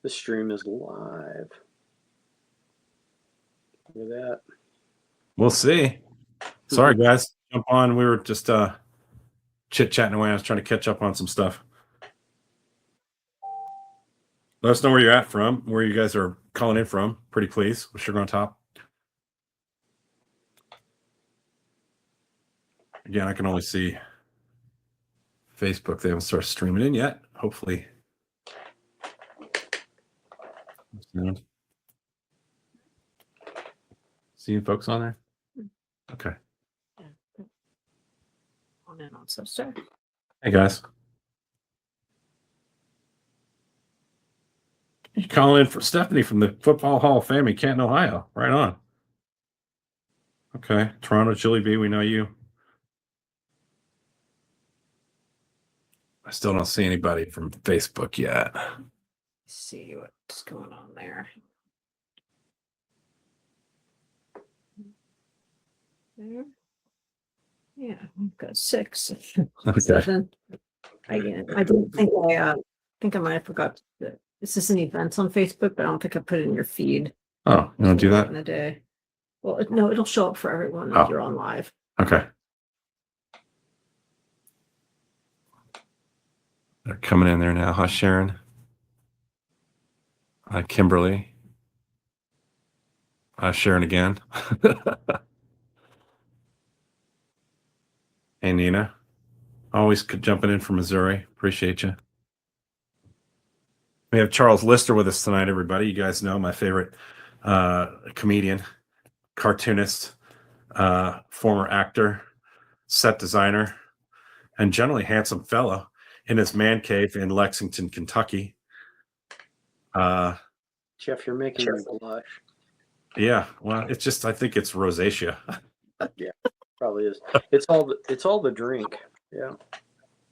The stream is live. Look at that. We'll see. Sorry, guys. Jump on. We were just chit-chatting away. I was trying to catch up on some stuff. Let us know where you're at from, where you guys are calling in from. Pretty please, with sugar on top. Again, I can only see Facebook. They haven't started streaming in yet. Hopefully. Seeing folks on there? Okay. On and on, so sir. Hey, guys. You calling in for Stephanie from the Football Hall of Fame in Canton, Ohio. Right on. Okay. Toronto Chili Bee, we know you. I still don't see anybody from Facebook yet. Let's see what's going on there. There. Yeah, I've got 6. Okay. 7. I didn't think I might have forgot that this is an events on Facebook, but I don't think I put it in your feed. Oh, you don't do that? In a day. Well, no, it'll show up for everyone if you're on live. Okay. They're coming in there now. Hi, Sharon. Hi, Kimberly. Hi, Sharon again. Hey, Nina. Always jumping in from Missouri. Appreciate you. We have Charles Lister with us tonight, everybody. You guys know my favorite comedian, cartoonist, former actor, set designer, and generally handsome fellow in his man cave in Lexington, Kentucky. Jeff, you're making me blush. Yeah, well, it's just, I think it's rosacea. Yeah, probably is. It's all the drink. Yeah.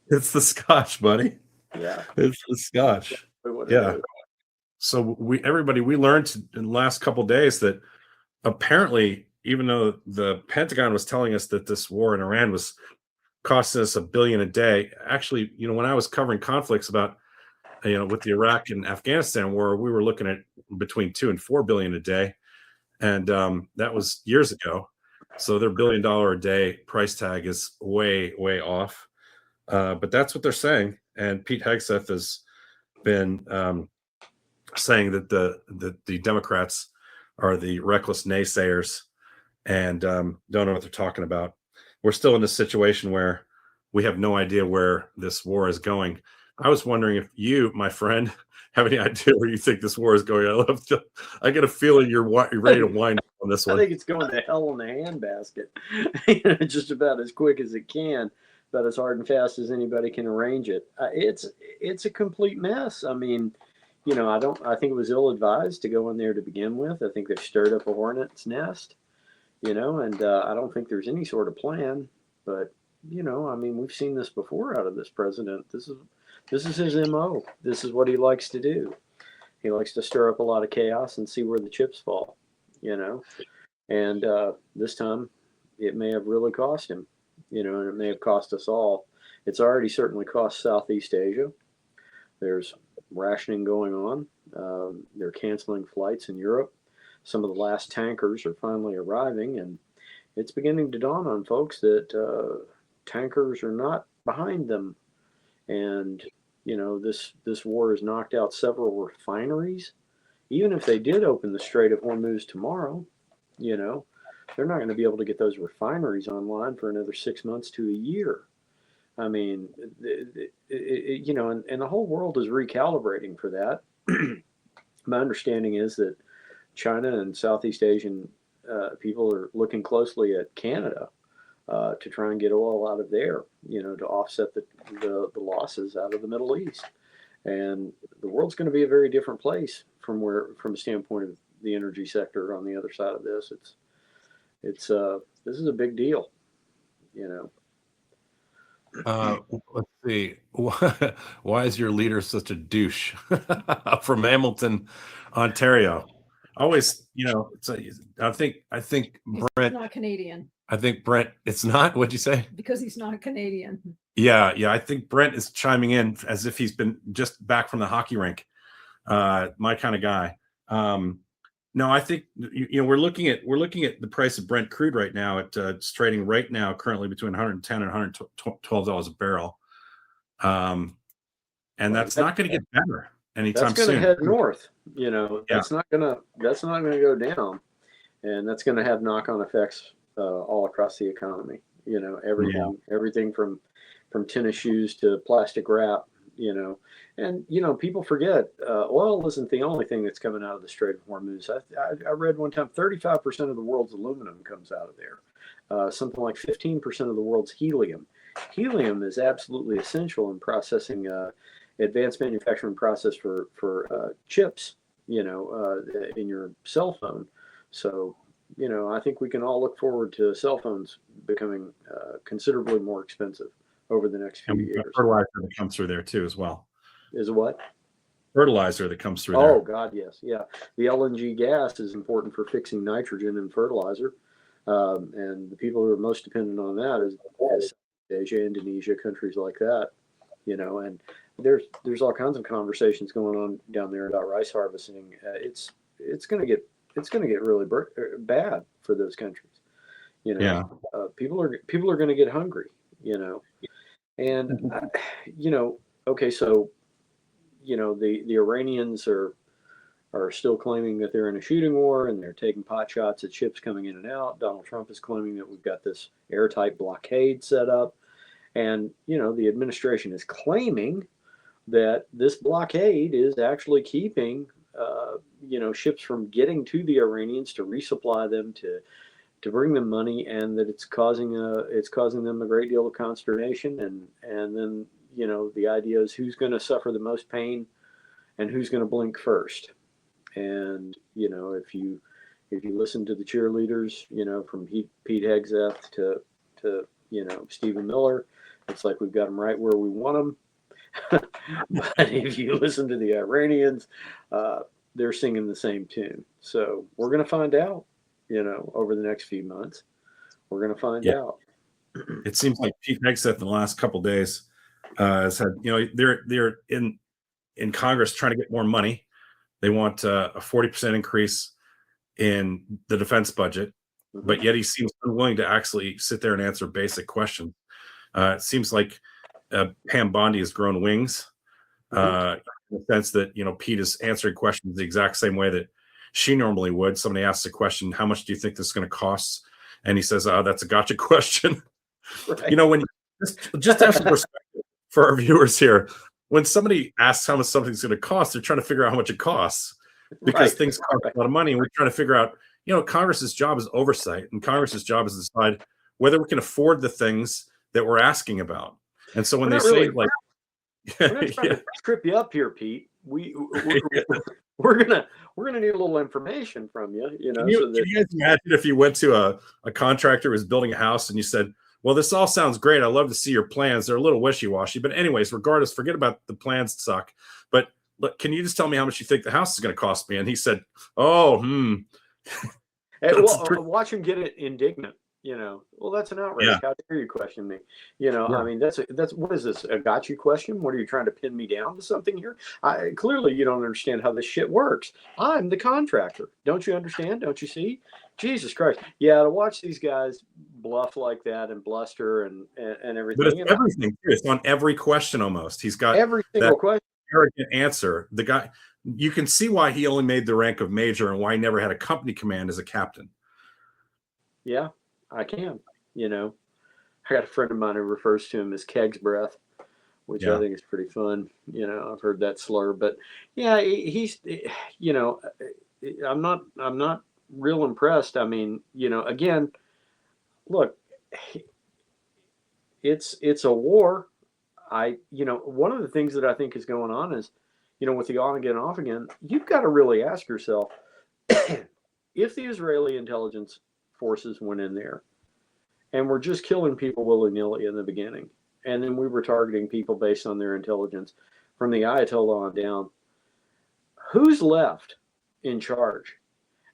It's the scotch, buddy. Yeah. It's the scotch. Yeah. So we learned in the last couple of days that apparently, even though the Pentagon was telling us that this war in Iran was costing us $1 billion a day, actually, when I was covering conflicts about, with the Iraq and Afghanistan war, we were looking at between $2 and $4 billion a day, and that was years ago. So their $1 billion a day price tag is way, way off. But that's what they're saying. And Pete Hegseth has been saying that the Democrats are the reckless naysayers and don't know what they're talking about. We're still in this situation where we have no idea where this war is going. I was wondering if you, my friend, have any idea where you think this war is going. I get a feeling you're ready to wind up on this one. I think it's going to hell in a handbasket, just about as quick as it can, but as hard and fast as anybody can arrange it. It's a complete mess. I mean, I think it was ill-advised to go in there to begin with. I think they've stirred up a hornet's nest, and I don't think there's any sort of plan. But, I mean, we've seen this before out of this president. This is his MO. This is what he likes to do. He likes to stir up a lot of chaos and see where the chips fall, And this time it may have really cost him, and it may have cost us all. It's already certainly cost Southeast Asia. There's rationing going on. They're canceling flights in Europe. Some of the last tankers are finally arriving, and it's beginning to dawn on folks that tankers are not behind them. And, this war has knocked out several refineries. Even if they did open the Strait of Hormuz tomorrow, they're not going to be able to get those refineries online for another 6 months to a year. I mean, and the whole world is recalibrating for that. My understanding is that China and Southeast Asian people are looking closely at Canada to try and get oil out of there, to offset the losses out of the Middle East. And the world's going to be a very different place from a standpoint of the energy sector on the other side of this. This is a big deal, Let's see. Why is your leader such a douche? From Hamilton, Ontario. Always, I think Brent. He's not Canadian. I think Brent. It's not. What'd you say? Because he's not Canadian. Yeah. I think Brent is chiming in as if he's been just back from the hockey rink. my kind of guy. No, I think we're looking at the price of Brent crude right now. It's trading right now currently between 110 and $112 a barrel, and that's not going to get better anytime soon. That's going to head north. That's not going to go down, and that's going to have knock-on effects all across the economy. Everything from tennis shoes to plastic wrap. And people forget oil isn't the only thing that's coming out of the Strait of Hormuz. I read one time 35% of the world's aluminum comes out of there. Something like 15% of the world's helium. Helium is absolutely essential in processing advanced manufacturing process for chips. In your cell phone. So I think we can all look forward to cell phones becoming considerably more expensive over the next few years. Fertilizer that comes through there too, as well. Is what? Fertilizer that comes through there. Oh God, yes, yeah. The LNG gas is important for fixing nitrogen and fertilizer, and the people who are most dependent on that is Asia, Indonesia, countries like that. And there's all kinds of conversations going on down there about rice harvesting. It's going to get really bad for those countries. People are going to get hungry. And okay, so the Iranians are still claiming that they're in a shooting war and they're taking pot shots at ships coming in and out. Donald Trump is claiming that we've got this airtight blockade set up, and the administration is claiming that this blockade is actually keeping ships from getting to the Iranians to resupply them, to bring them money, and that it's causing them a great deal of consternation. And then the idea is who's going to suffer the most pain and who's going to blink first. And if you listen to the cheerleaders, from Pete Hegseth to Stephen Miller, it's like we've got them right where we want them. But if you listen to the Iranians, they're singing the same tune. So we're going to find out, over the next few months. We're going to find out. It seems like Pete Hegseth in the last couple of days has had, they're in Congress trying to get more money. They want a 40% increase in the defense budget, but yet he seems unwilling to actually sit there and answer basic questions. It seems like Pam Bondi has grown wings in the sense that, Pete is answering questions the exact same way that she normally would. Somebody asks a question, how much do you think this is going to cost? And he says, that's a gotcha question. Right. When just to have some perspective for our viewers here, when somebody asks how much something's going to cost, they're trying to figure out how much it costs, because things cost a lot of money. And we're trying to figure out, Congress's job is oversight, and Congress's job is to decide whether we can afford the things that we're asking about. And so when they say we're not trying to trip you up here, Pete. We're gonna need a little information from you. Can you guys imagine if you went to a contractor who was building a house and you said, well, this all sounds great. I'd love to see your plans. They're a little wishy-washy. But anyways, regardless, forget about the plans suck. But look, can you just tell me how much you think the house is going to cost me? And he said, watch him get it indignant. Well, that's an outrage. Yeah. How dare you question me? I mean, that's what is this, a got you question? What, are you trying to pin me down to something here? Clearly you don't understand how this shit works. I'm the contractor. Don't you understand? Don't you see? Jesus Christ. Yeah, to watch these guys bluff like that and bluster and everything. But it's everything. It's on every question almost. He's got every single question. Arrogant answer. The guy, you can see why he only made the rank of major and why he never had a company command as a captain. Yeah. I can, I got a friend of mine who refers to him as Keg's breath, which I think is pretty fun. I've heard that slur, but yeah, he's, I'm not real impressed. I mean, again, look, it's a war. One of the things that I think is going on is, with the on again, off again, you've got to really ask yourself, if the Israeli intelligence forces went in there and were just killing people willy-nilly in the beginning, and then we were targeting people based on their intelligence from the Ayatollah on down, who's left in charge?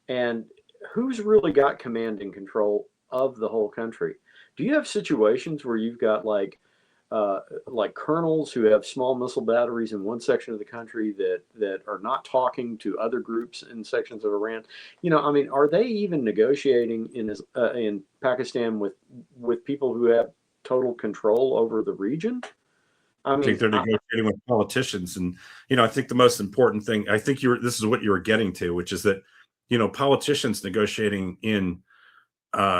And who's really got command and control of the whole country? Do you have situations where you've got like like colonels who have small missile batteries in one section of the country that are not talking to other groups in sections of Iran. I mean, are they even negotiating in Pakistan with people who have total control over the region? I I think mean, they're negotiating with politicians, and I think the most important thing, I think this is what you were getting to, which is that politicians negotiating in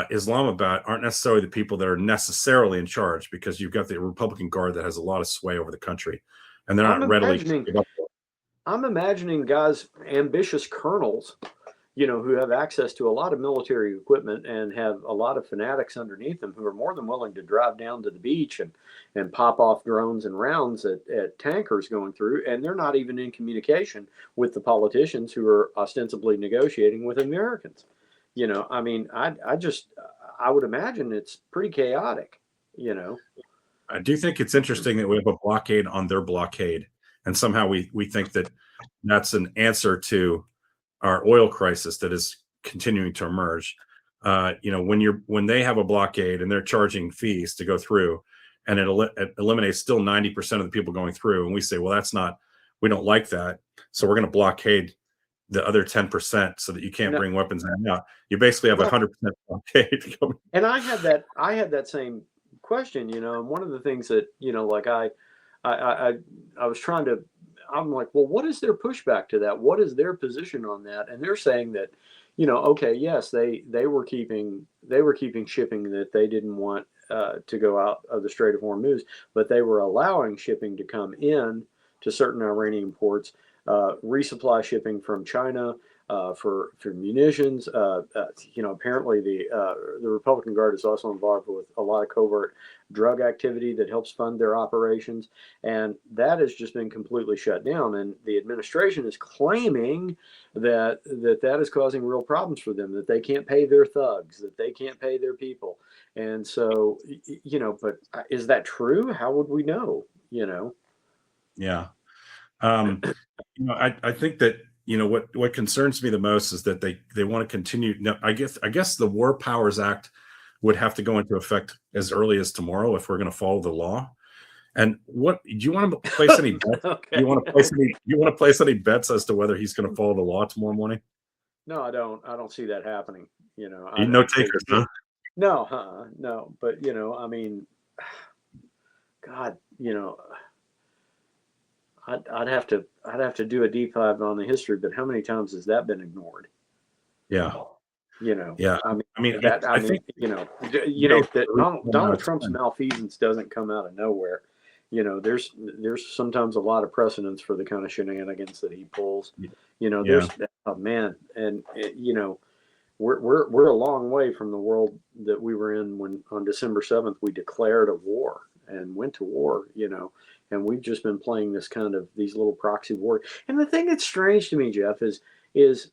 Islamabad aren't necessarily the people that are necessarily in charge, because you've got the Republican Guard that has a lot of sway over the country, and they're I'm not readily. imagining guys, ambitious colonels, who have access to a lot of military equipment and have a lot of fanatics underneath them who are more than willing to drive down to the beach and pop off drones and rounds at tankers going through. And they're not even in communication with the politicians who are ostensibly negotiating with Americans. I mean, I would imagine it's pretty chaotic. I do think it's interesting that we have a blockade on their blockade, and somehow we think that that's an answer to our oil crisis that is continuing to emerge. When they have a blockade and they're charging fees to go through, and it eliminates still 90% of the people going through, and we say, well, we don't like that, so we're going to blockade the other 10% so that you can't bring weapons in and out. You basically have 100% blockade. And I had that same question, and one of the things that, like I was trying to, I'm like, well, what is their pushback to that? What is their position on that? And they're saying that, okay, yes, they were keeping shipping that they didn't want to go out of the Strait of Hormuz, but they were allowing shipping to come in to certain Iranian ports, resupply shipping from China for munitions. Apparently the Republican Guard is also involved with a lot of covert drug activity that helps fund their operations, and that has just been completely shut down. And the administration is claiming that is causing real problems for them, that they can't pay their thugs, that they can't pay their people. And so, but is that true? How would we know? Yeah. I think that what concerns me the most is that they want to continue. Now, I guess the War Powers Act would have to go into effect as early as tomorrow if we're going to follow the law. And what do you want to place any bets? Okay. You want to place any bets as to whether he's going to follow the law tomorrow morning? No, I don't. I don't see that happening. No takers, huh? No, no. But I mean, God, I'd have to do a deep dive on the history. But how many times has that been ignored? Yeah. Yeah. I think that Donald Trump's malfeasance doesn't come out of nowhere. There's sometimes a lot of precedence for the kind of shenanigans that he pulls. There's man, and we're a long way from the world that we were in when on December 7th we declared a war and went to war. And we've just been playing this kind of these little proxy wars. And the thing that's strange to me, Jeff, is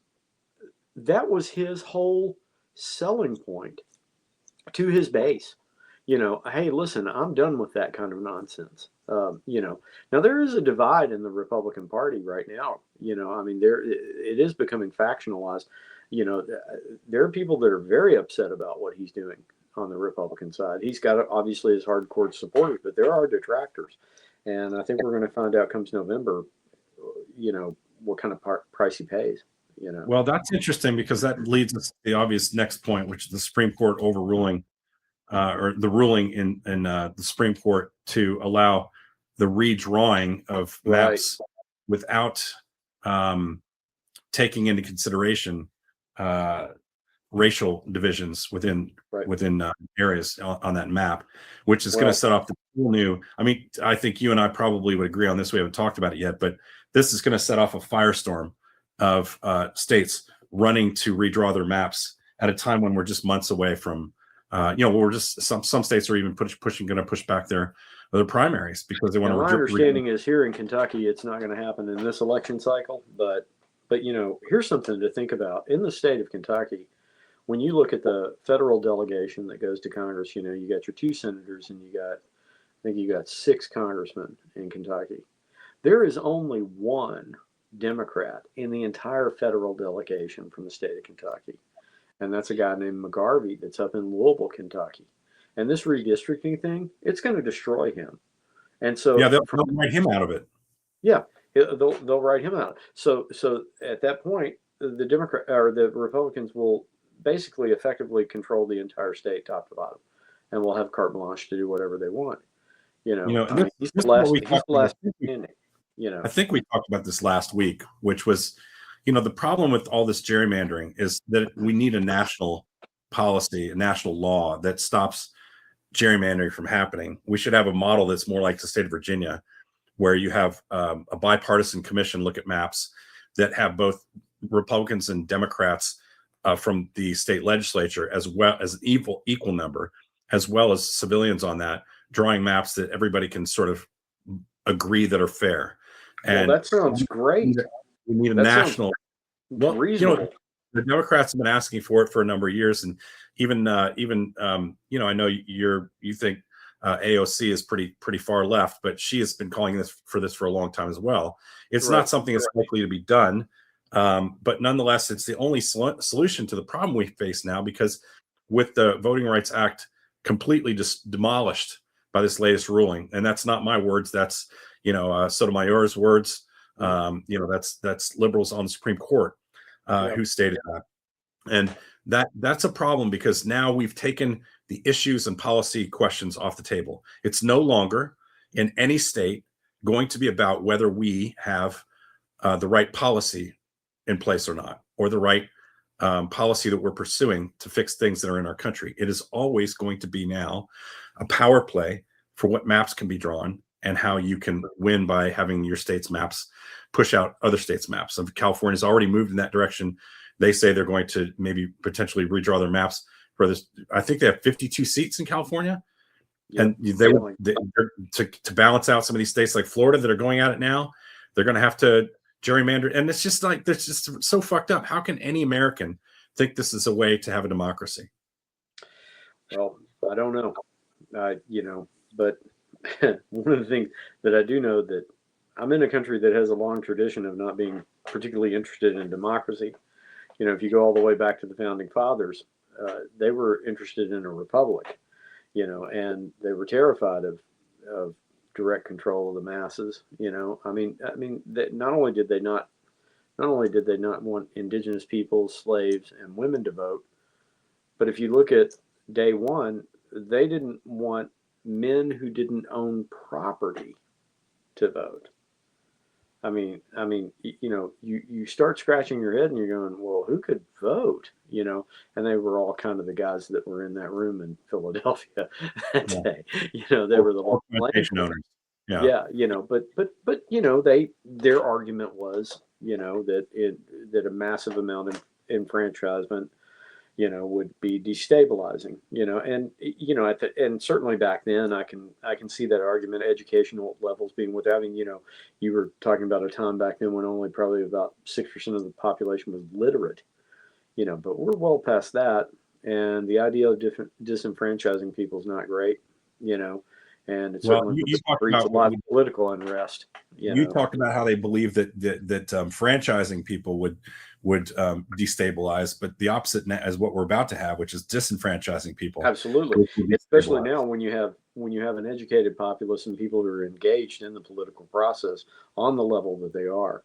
that was his whole selling point to his base. Hey, listen, I'm done with that kind of nonsense. Now there is a divide in the Republican Party right now. I mean, it is becoming factionalized. There are people that are very upset about what he's doing on the Republican side. He's got obviously his hardcore supporters, but there are detractors. And I think we're going to find out comes November, what kind of price he pays. Well, that's interesting, because that leads us to the obvious next point, which is the Supreme Court overruling, or the ruling in the Supreme Court to allow the redrawing of maps without taking into consideration racial divisions within areas on that map, which is going to set off the cool new. I mean, I think you and I probably would agree on this. We haven't talked about it yet, but this is going to set off a firestorm of states running to redraw their maps at a time when we're just months away from, we're just some states are even going to push back their primaries because they want to. My understanding is here in Kentucky, it's not going to happen in this election cycle, but here's something to think about in the state of Kentucky. When you look at the federal delegation that goes to Congress, you got your 2 senators and I think you got 6 congressmen in Kentucky. There is only 1 Democrat in the entire federal delegation from the state of Kentucky. And that's a guy named McGarvey that's up in Louisville, Kentucky. And this redistricting thing, it's going to destroy him. And so, yeah, they'll write him out of it. yeah, they'll write him out. So at that point, the Democrat or the Republicans will basically effectively control the entire state, top to bottom, and will have carte blanche to do whatever they want. You know, I mean, he's the last standing. I think we talked about this last week, which was, the problem with all this gerrymandering is that we need a national policy, a national law that stops gerrymandering from happening. We should have a model that's more like the state of Virginia, where you have a bipartisan commission look at maps that have both Republicans and Democrats from the state legislature, as well as an equal number, as well as civilians on that, drawing maps that everybody can sort of agree that are fair. And that sounds great. We need a national. Well, reasonable. The Democrats have been asking for it for a number of years, and even I know you think AOC is pretty far left, but she has been calling for this for a long time as well. It's not something that's likely to be done, but nonetheless, it's the only solution to the problem we face now, because with the Voting Rights Act completely just demolished by this latest ruling, and that's not my words, that's Sotomayor's words. That's liberals on the Supreme Court who stated that, and that's a problem, because now we've taken the issues and policy questions off the table. It's no longer in any state going to be about whether we have the right policy in place or not, or the right policy that we're pursuing to fix things that are in our country. It is always going to be now a power play for what maps can be drawn and how you can win by having your state's maps push out other states' maps. So California's already moved in that direction. They say they're going to maybe potentially redraw their maps for this. I think they have 52 seats in California. And to balance out some of these states like Florida that are going at it now, they're going to have to gerrymander. And it's just like, that's just so fucked up. How can any American think this is a way to have a democracy? Well, I don't know, but one of the things that I do know, that I'm in a country that has a long tradition of not being particularly interested in democracy. If you go all the way back to the founding fathers, they were interested in a republic, and they were terrified of direct control of the masses. I mean, that not only did they not want indigenous peoples, slaves, and women to vote, but if you look at day one, they didn't want men who didn't own property to vote. I mean, you start scratching your head and you're going, well, who could vote? And they were all kind of the guys that were in that room in Philadelphia that day. They were the local plantation owners. Yeah, but their argument was, that a massive amount of enfranchisement, would be destabilizing, and certainly back then I can see that argument, educational levels being what, you were talking about a time back then when only probably about 6% of the population was literate, but we're well past that. And the idea of disenfranchising people is not great, and it certainly breeds a lot of political unrest. You talked about how they believe that franchising people would destabilize, but the opposite is what we're about to have, which is disenfranchising people. Absolutely, especially now when you have an educated populace and people who are engaged in the political process on the level that they are.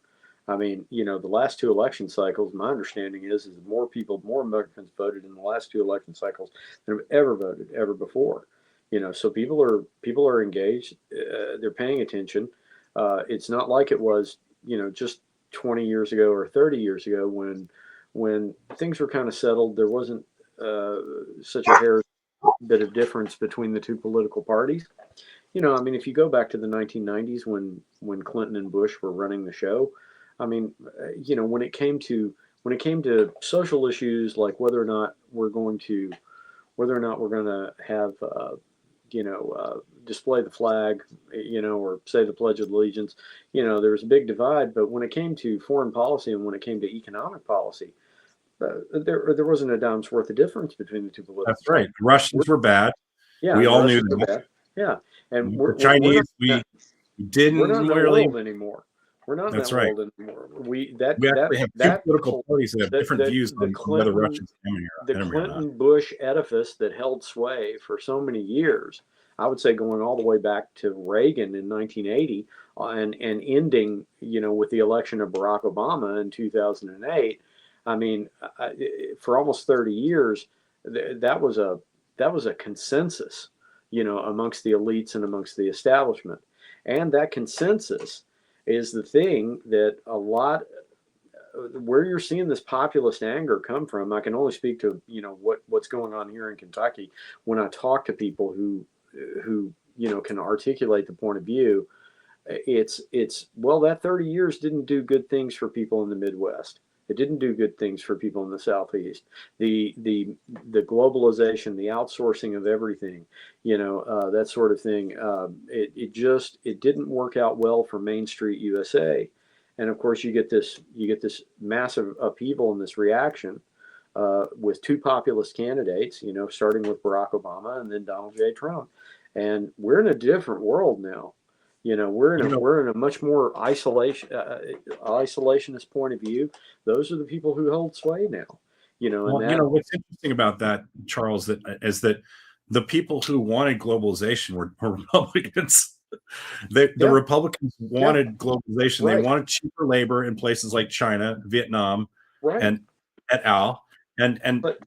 I mean, the last two election cycles, my understanding is more Americans voted in the last two election cycles than have ever voted ever before. So people are engaged. They're paying attention. It's not like it was, just 20 years ago or 30 years ago when things were kind of settled. There wasn't such a hair bit of difference between the two political parties. If you go back to the 1990s when Clinton and Bush were running the show, when it came to social issues like whether or not we're going to have display the flag, or say the Pledge of Allegiance, there was a big divide. But when it came to foreign policy and when it came to economic policy, there wasn't a dime's worth of difference between the two political. That's right. The Russians were bad. Yeah, we all knew that. Yeah, and the Chinese, we didn't we're not in that really world anymore. We're not in That's that right. world anymore. We actually have two political parties that have different views on whether Russia's enemy the or not. Clinton Bush edifice that held sway for so many years. I would say going all the way back to Reagan in 1980 and ending, with the election of Barack Obama in 2008. I mean, for almost 30 years, that was a consensus, amongst the elites and amongst the establishment. And that consensus is the thing that where you're seeing this populist anger come from. I can only speak to, what's going on here in Kentucky. When I talk to people who can articulate the point of view, it's well, that 30 years didn't do good things for people in the Midwest. It didn't do good things for people in the Southeast. The globalization, the outsourcing of everything, that sort of thing. It didn't work out well for Main Street USA, and of course you get this massive upheaval and this reaction with two populist candidates. Starting with Barack Obama and then Donald J. Trump, and we're in a different world now. We're in a much more isolationist point of view. Those are the people who hold sway now. What's interesting about that, Charles, is that the people who wanted globalization were Republicans. The Republicans wanted globalization. Right. They wanted cheaper labor in places like China, Vietnam, right. and et al. And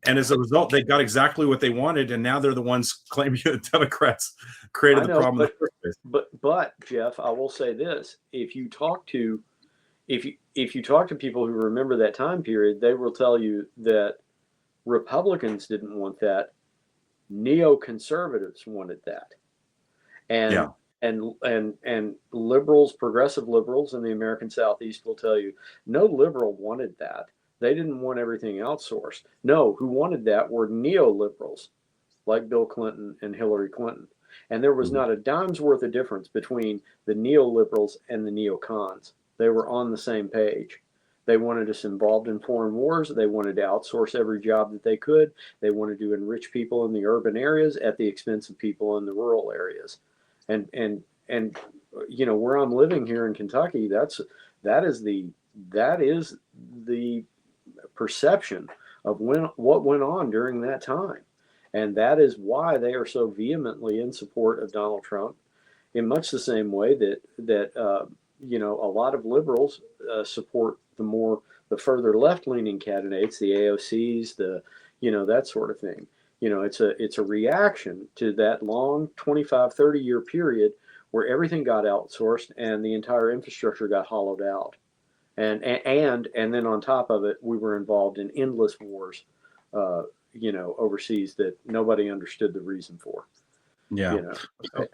as a result, they got exactly what they wanted, and now they're the ones claiming the Democrats created the problem. But Jeff, I will say this: if you talk to people who remember that time period, they will tell you that Republicans didn't want that; neoconservatives wanted that, and liberals, progressive liberals in the American Southeast will tell you no liberal wanted that. They didn't want everything outsourced. No, who wanted that were neoliberals like Bill Clinton and Hillary Clinton. And there was not a dime's worth of difference between the neoliberals and the neocons. They were on the same page. They wanted us involved in foreign wars. They wanted to outsource every job that they could. They wanted to enrich people in the urban areas at the expense of people in the rural areas. And where I'm living here in Kentucky, that is the perception of what went on during that time. And that is why they are so vehemently in support of Donald Trump, in much the same way that a lot of liberals support the further left-leaning candidates, the AOCs, that sort of thing. It's a reaction to that long 25, 30-year period where everything got outsourced and the entire infrastructure got hollowed out. And then on top of it, we were involved in endless wars, overseas that nobody understood the reason for. Yeah.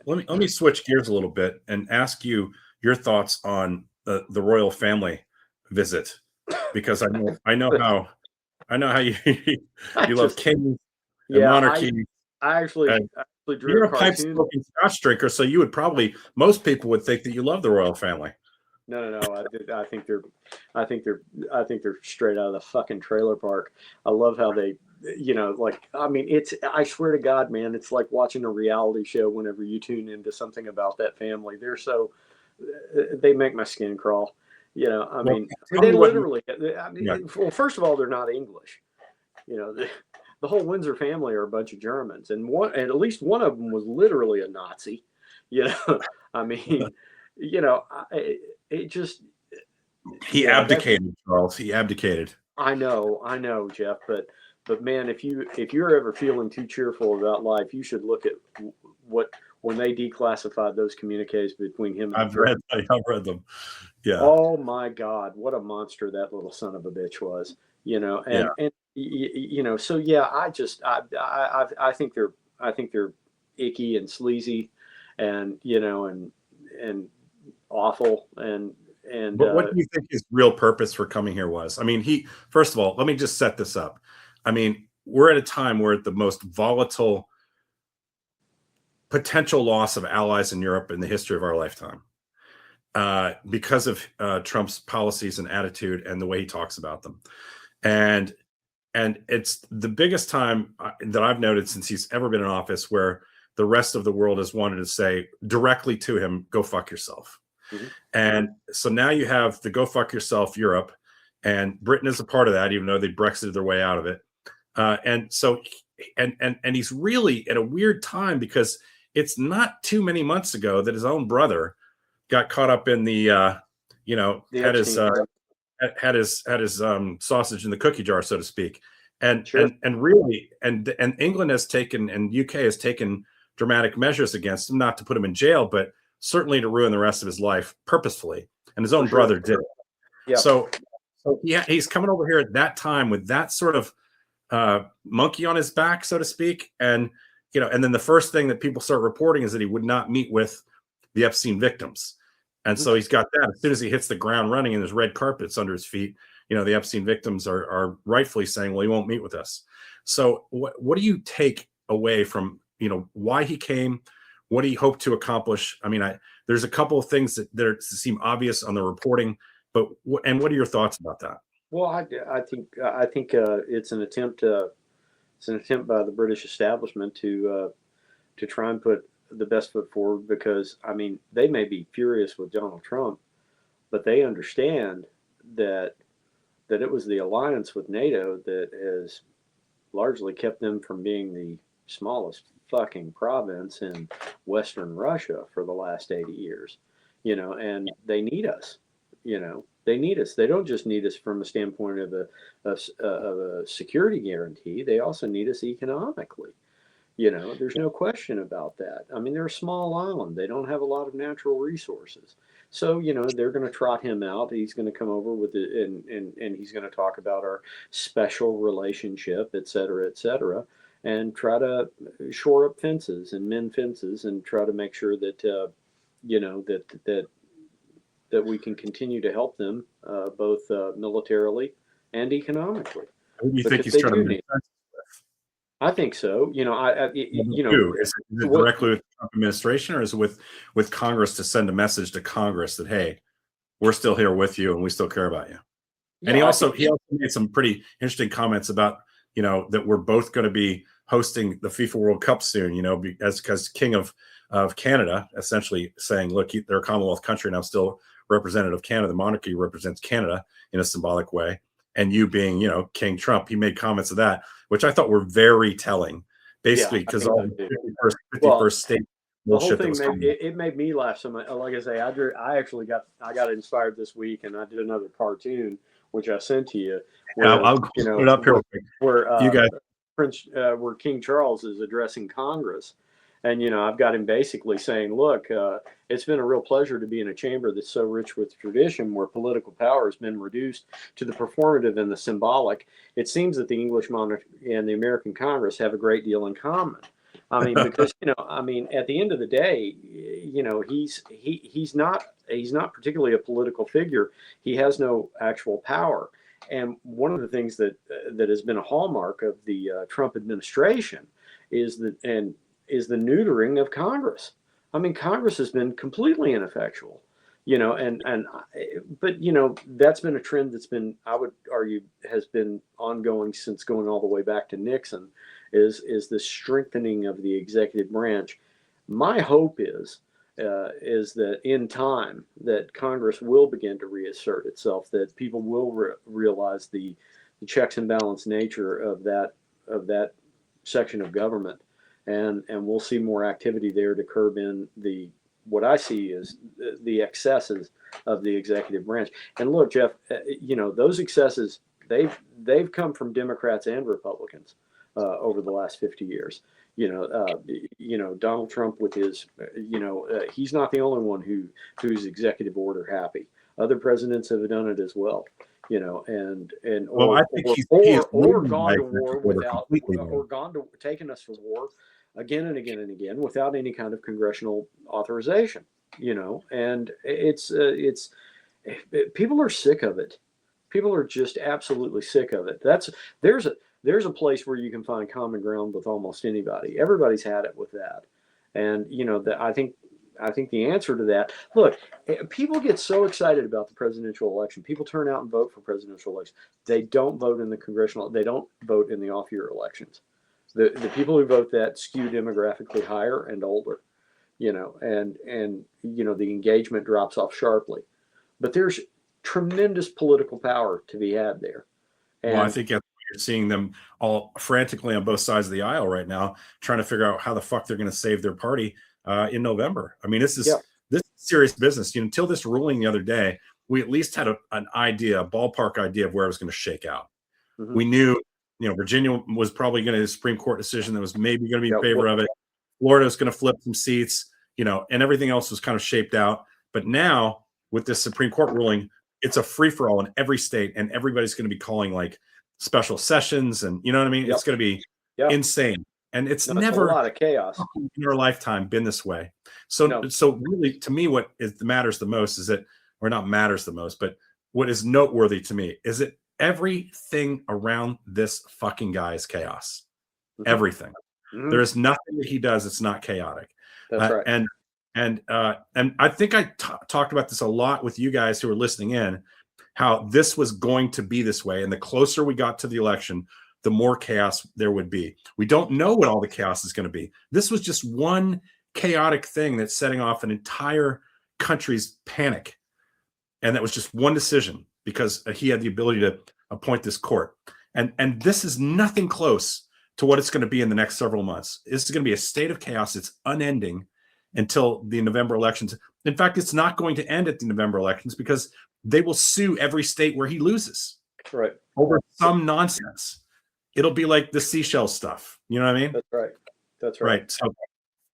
Let me switch gears a little bit and ask you your thoughts on the royal family visit, because I know how you love kings and monarchy. I actually drew you're a pipe-smoking Scotch drinker, so most people would think that you love the royal family. No. I think they're straight out of the fucking trailer park. I love how they, I swear to God, man, it's like watching a reality show whenever you tune into something about that family. They make my skin crawl. They literally, well, first of all, they're not English. The whole Windsor family are a bunch of Germans, and at least one of them was literally a Nazi. He abdicated, Charles. He abdicated. I know, Jeff. But man, if you're ever feeling too cheerful about life, you should look at when they declassified those communiques between him and I've read them. Yeah. Oh my God, what a monster that little son of a bitch was. So yeah, I think they're icky and sleazy, and and awful and but what do you think his real purpose for coming here was? I mean, first of all, let me just set this up. I mean, we're at a time where the most volatile potential loss of allies in Europe in the history of our lifetime, because of Trump's policies and attitude and the way he talks about them. And it's the biggest time that I've noted since he's ever been in office where the rest of the world has wanted to say directly to him, go fuck yourself. Mhm. And so now you have the go fuck yourself Europe, and Britain is a part of that, even though they Brexited their way out of it. And so, and he's really at a weird time, because it's not too many months ago that his own brother got caught up in the, The had his Epstein. had his sausage in the cookie jar, so to speak. And Sure. and really, and England has taken, and UK has taken dramatic measures against him, not to put him in jail, but certainly to ruin the rest of his life purposefully. And his own For sure. brother did it. Yeah. So yeah, he's coming over here at that time with that sort of monkey on his back, so to speak. And and then the first thing that people start reporting is that he would not meet with the Epstein victims. And so he's got that. As soon as he hits the ground running and there's red carpets under his feet, the Epstein victims are rightfully saying, well, he won't meet with us. So what do you take away from, why he came, what he hoped to accomplish? I mean, there's a couple of things that seem obvious on the reporting, but what are your thoughts about that? Well, I think it's an attempt by the British establishment to try and put the best foot forward, because I mean, they may be furious with Donald Trump, but they understand that it was the alliance with NATO that has largely kept them from being the smallest fucking province in Western Russia for the last 80 years. And they need us. They need us. They don't just need us from a standpoint of a security guarantee. They also need us economically. There's no question about that. I mean, they're a small island. They don't have a lot of natural resources. So, they're going to trot him out. He's going to come over with it, and he's going to talk about our special relationship, et cetera, and try to shore up fences and mend fences, and try to make sure that, that we can continue to help them both militarily and economically. Who do you think Because he's they trying do to need. make sense I think so. Who? Is it what, directly with the Trump administration, or is it with Congress, to send a message to Congress that, hey, we're still here with you and we still care about you? And he also made some pretty interesting comments about, that we're both going to be hosting the FIFA World Cup soon, as king of Canada, essentially saying, look, they're a Commonwealth country and I'm still representative of Canada. The monarchy represents Canada in a symbolic way. And you being, King Trump, he made comments of that, which I thought were very telling, basically, because all the 51st state the whole bullshit thing made me laugh so much. Like I say, I actually got inspired this week, and I did another cartoon which I sent to you. Where, I'll put it up here. Where you guys, where King Charles is addressing Congress, and I've got him basically saying, "Look, it's been a real pleasure to be in a chamber that's so rich with tradition, where political power has been reduced to the performative and the symbolic. It seems that the English monarchy and the American Congress have a great deal in common." I mean, because at the end of the day, he's not particularly a political figure. He has no actual power. And one of the things that has been a hallmark of the Trump administration is the neutering of Congress. I mean, Congress has been completely ineffectual. But that's been a trend that's been, I would argue, has been ongoing since going all the way back to Nixon. Is the strengthening of the executive branch. My hope is that in time that Congress will begin to reassert itself, that people will realize the checks and balance nature of that section of government, and we'll see more activity there to curb in what I see is the excesses of the executive branch. And look, Jeff, those excesses, they've come from Democrats and Republicans over the last 50 years. Donald Trump with his, he's not the only one who's executive order happy. Other presidents have done it as well. And I think he's gone to war taken us to war again and again and again without any kind of congressional authorization. And it's people are sick of it. People are just absolutely sick of it. There's a place where you can find common ground with almost anybody. Everybody's had it with that. And I think the answer to that, look, people get so excited about the presidential election. People turn out and vote for presidential elections. They don't vote in the congressional, they don't vote in the off-year elections. The people who vote that skew demographically higher and older. and the engagement drops off sharply. But there's tremendous political power to be had there. Well, I And think you're seeing them all frantically on both sides of the aisle right now, trying to figure out how the fuck they're going to save their party in November. I mean, this is serious business. Until this ruling the other day, we at least had an idea, a ballpark idea of where it was going to shake out. Mhm. We knew, Virginia was probably going to a Supreme Court decision that was maybe going to be in favor of it. Florida was going to flip some seats, and everything else was kind of shaped out. But now with this Supreme Court ruling, it's a free for all in every state, and everybody's going to be calling like special sessions, and you know what I mean? It's going to be insane, and it's never a lot of chaos in our lifetime been this way. So really, to me, what matters the most is that, or not matters the most, but what is noteworthy to me is that everything around this fucking guy is chaos. Mm-hmm. Everything. Mm-hmm. There is nothing that he does that's not chaotic. That's right. And I think I talked about this a lot with you guys who are listening in, how this was going to be this way. And the closer we got to the election, the more chaos there would be. We don't know what all the chaos is going to be. This was just one chaotic thing that's setting off an entire country's panic. And that was just one decision because he had the ability to appoint this court. And this is nothing close to what it's going to be in the next several months. This is going to be a state of chaos. It's unending until the November elections. In fact, it's not going to end at the November elections because they will sue every state where he loses. Right. Over some nonsense. It'll be like the seashell stuff. You know what I mean? That's right. That's right. Right. So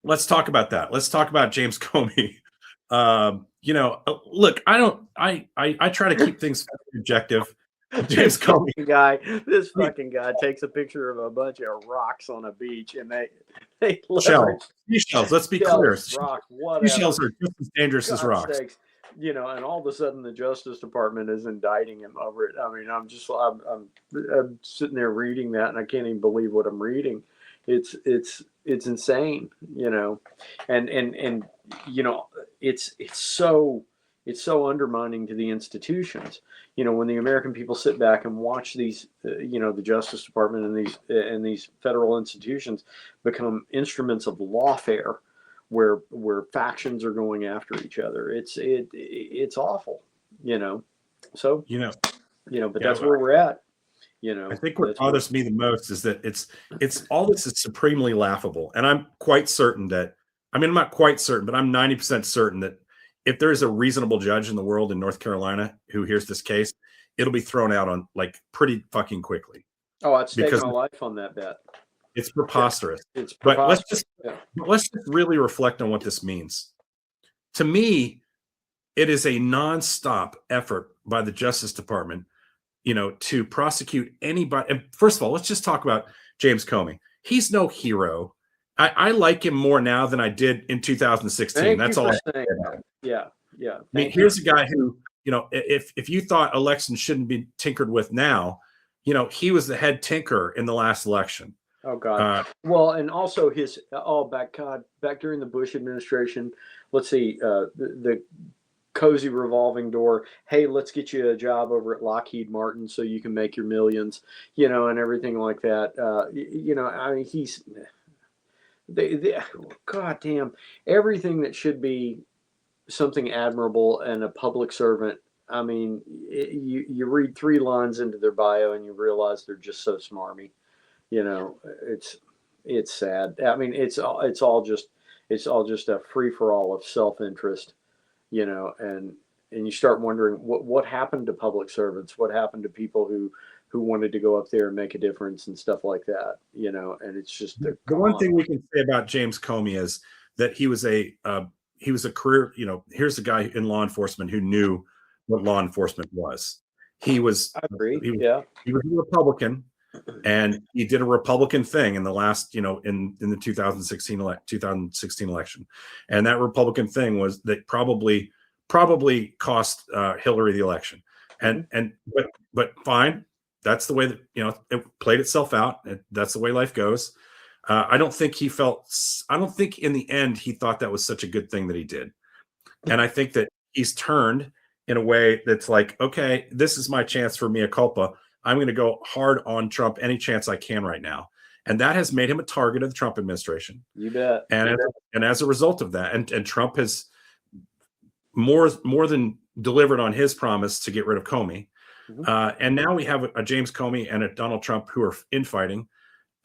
let's talk about that. Let's talk about James Comey. Look, I try to keep things objective. James Comey this fucking guy takes a picture of a bunch of rocks on a beach, and they seashells. Let's be clear. Seashells are just as dangerous as rocks. Sakes, and all of a sudden the Justice Department is indicting him over it. I mean, I'm sitting there reading that, and I can't even believe what I'm reading. It's insane, and it's so undermining to the institutions. When the American people sit back and watch these, the Justice Department and these federal institutions become instruments of lawfare, where factions are going after each other. It's awful, So but that's where we're at. I think what bothers me the most is that it's all this is supremely laughable, and I'm quite certain that I'm not quite certain, but I'm 90% certain that if there is a reasonable judge in the world in North Carolina who hears this case, it'll be thrown out on like pretty fucking quickly. Oh, I'd stake my life on that bet. It's preposterous. It's preposterous. But let's just really reflect on what this means. To me, it is a nonstop effort by the Justice Department, to prosecute anybody. And first of all, let's just talk about James Comey. He's no hero. I like him more now than I did in 2016. That's all. Yeah. I mean, here's a guy who, if you thought elections shouldn't be tinkered with now, he was the head tinker in the last election. Oh God. Well, and also back during the Bush administration, let's see, the cozy revolving door. Hey, let's get you a job over at Lockheed Martin so you can make your millions, and everything like that. I mean, God damn, everything that should be something admirable and a public servant. I mean, you read 3 lines into their bio and you realize they're just so smarmy. It's sad. I mean, it's all just a free for all of self-interest, and you start wondering what happened to public servants, what happened to people who wanted to go up there and make a difference and stuff like that, and it's just the one thing we can say about James Comey is that he was a career, here's a guy in law enforcement who knew what law enforcement was. I agree. He was a Republican, and he did a Republican thing in the last, in the 2016 election. And that Republican thing was that probably cost Hillary the election. But fine. That's the way that, it played itself out. That's the way life goes. I don't think in the end he thought that was such a good thing that he did. And I think that he's turned in a way that's like, okay, this is my chance for mea culpa. I'm going to go hard on Trump any chance I can right now. And that has made him a target of the Trump administration. You bet. And as a result of that, and Trump has more than delivered on his promise to get rid of Comey. And now we have a James Comey and a Donald Trump who are infighting,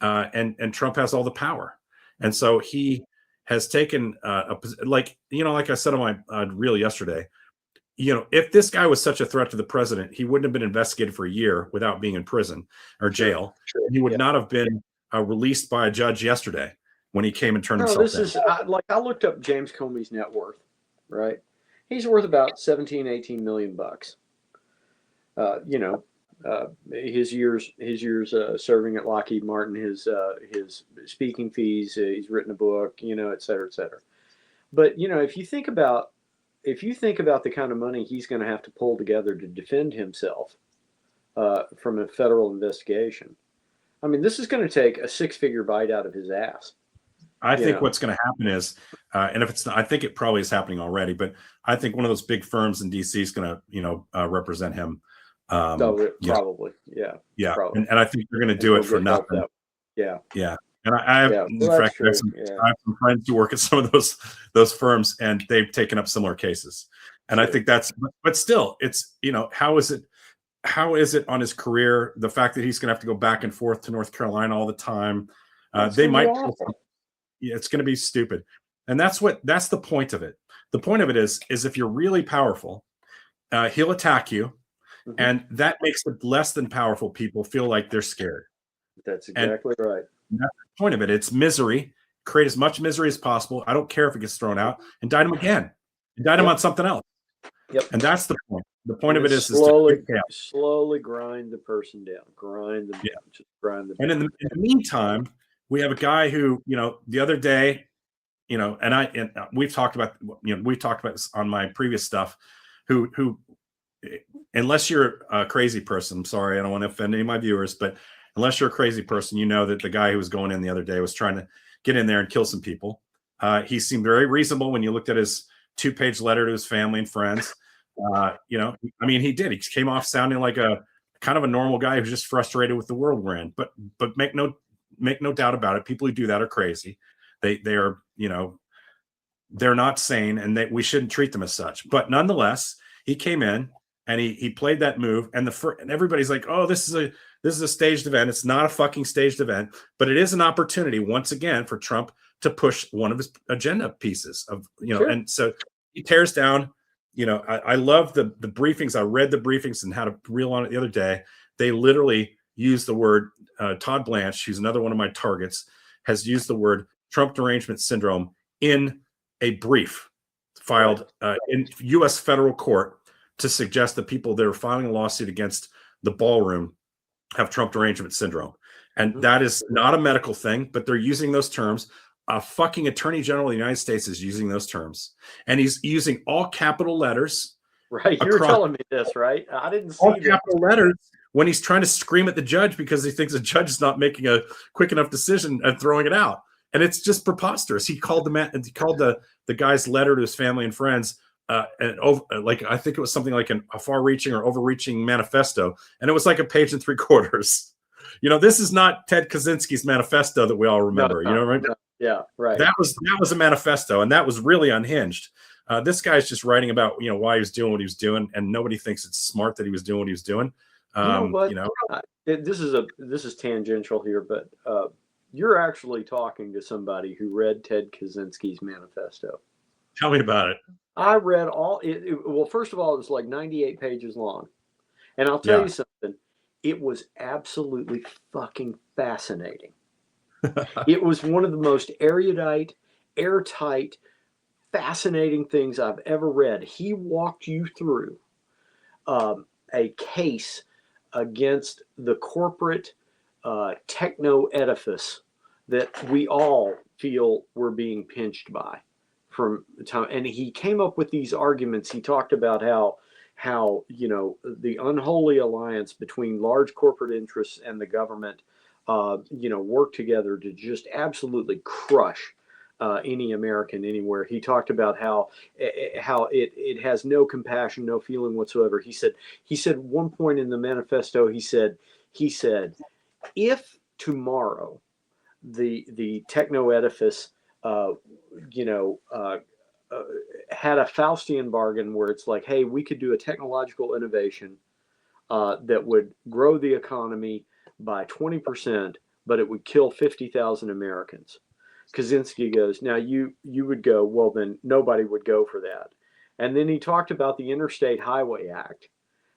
and Trump has all the power. And so he has taken like I said on my reel yesterday, if this guy was such a threat to the president, he wouldn't have been investigated for a year without being in prison or jail. Sure. He would not have been released by a judge yesterday when he came and turned himself in. I looked up James Comey's net worth, right? He's worth about 18 million bucks. His years serving at Lockheed Martin, his speaking fees, he's written a book, et cetera, et cetera. But if you think about the kind of money he's going to have to pull together to defend himself from a federal investigation, I mean, this is going to take a 6-figure bite out of his ass. I think what's going to happen is, and if it's not, I think it probably is happening already, but I think one of those big firms in DC is going to represent him. Probably, yeah. Probably. And I think they're going to do it for nothing. Yeah. And I have, in fact, I have some friends who work at some of those firms, and they've taken up similar cases. And I think but still, it's how is it on his career? The fact that he's going to have to go back and forth to North Carolina all the time, they might. It's going to be stupid, and that's the point of it. The point of it is if you're really powerful, he'll attack you, and that makes the less than powerful people feel like they're scared. That's exactly right. That's the point of it. It's misery. Create as much misery as possible. I don't care if it gets thrown out. Indict him again. Indict him on something else. Yep. And that's the point. The point of it is slowly grind the person down. Grind them down. Just grind them down. And in the meantime, we have a guy who, the other day, and we've talked about this on my previous stuff, who unless you're a crazy person, I'm sorry, I don't want to offend any of my viewers, but unless you're a crazy person, you know that the guy who was going in the other day was trying to get in there and kill some people. He seemed very reasonable when you looked at his 2-page letter to his family and friends. He did. He came off sounding like a kind of a normal guy who's just frustrated with the world we're in. But make no doubt about it. People who do that are crazy. They are, they're not sane, and we shouldn't treat them as such. But nonetheless, he came in and he played that move, and everybody's like, "Oh, this is a staged event." It's not a fucking staged event, but it is an opportunity once again for Trump to push one of his agenda pieces of, Sure. And so he tears down. I love the briefings. I read the briefings and had a reel on it the other day. They literally use the word, Todd Blanche, who's another one of my targets, has used the word Trump derangement syndrome in a brief filed in U.S. federal court to suggest that people that are filing a lawsuit against the ballroom have Trump derangement syndrome. And that is not a medical thing, but they're using those terms. A fucking attorney general of the United States is using those terms. And he's using all capital letters. Right. You were telling me this, right? I didn't see all capital letters when he's trying to scream at the judge because he thinks the judge is not making a quick enough decision and throwing it out. And it's just preposterous. He called the guy's letter to his family and friends I think it was something like a far-reaching or overreaching manifesto, and it was like a page and 3/4. This is not Ted Kaczynski's manifesto that we all remember. Right? No. Yeah, right. That was a manifesto, and that was really unhinged. This guy's just writing about why he was doing what he was doing, and nobody thinks it's smart that he was doing what he was doing. This is tangential here, but you're actually talking to somebody who read Ted Kaczynski's manifesto. Tell me about it. I read well, first of all, it was like 98 pages long. And I'll tell you something, it was absolutely fucking fascinating. It was one of the most erudite, airtight, fascinating things I've ever read. He walked you through a case against the corporate techno edifice that we all feel we're being pinched by. From time, and he came up with these arguments. He talked about how the unholy alliance between large corporate interests and the government work together to just absolutely crush any American anywhere. He talked about how it has no compassion, no feeling whatsoever. He said one point in the manifesto, he said if tomorrow the techno edifice, you know, had a Faustian bargain where it's like, hey, we could do a technological innovation that would grow the economy by 20%, but it would kill 50,000 Americans. Kaczynski goes, now you would go, well, then nobody would go for that. And then he talked about the Interstate Highway Act.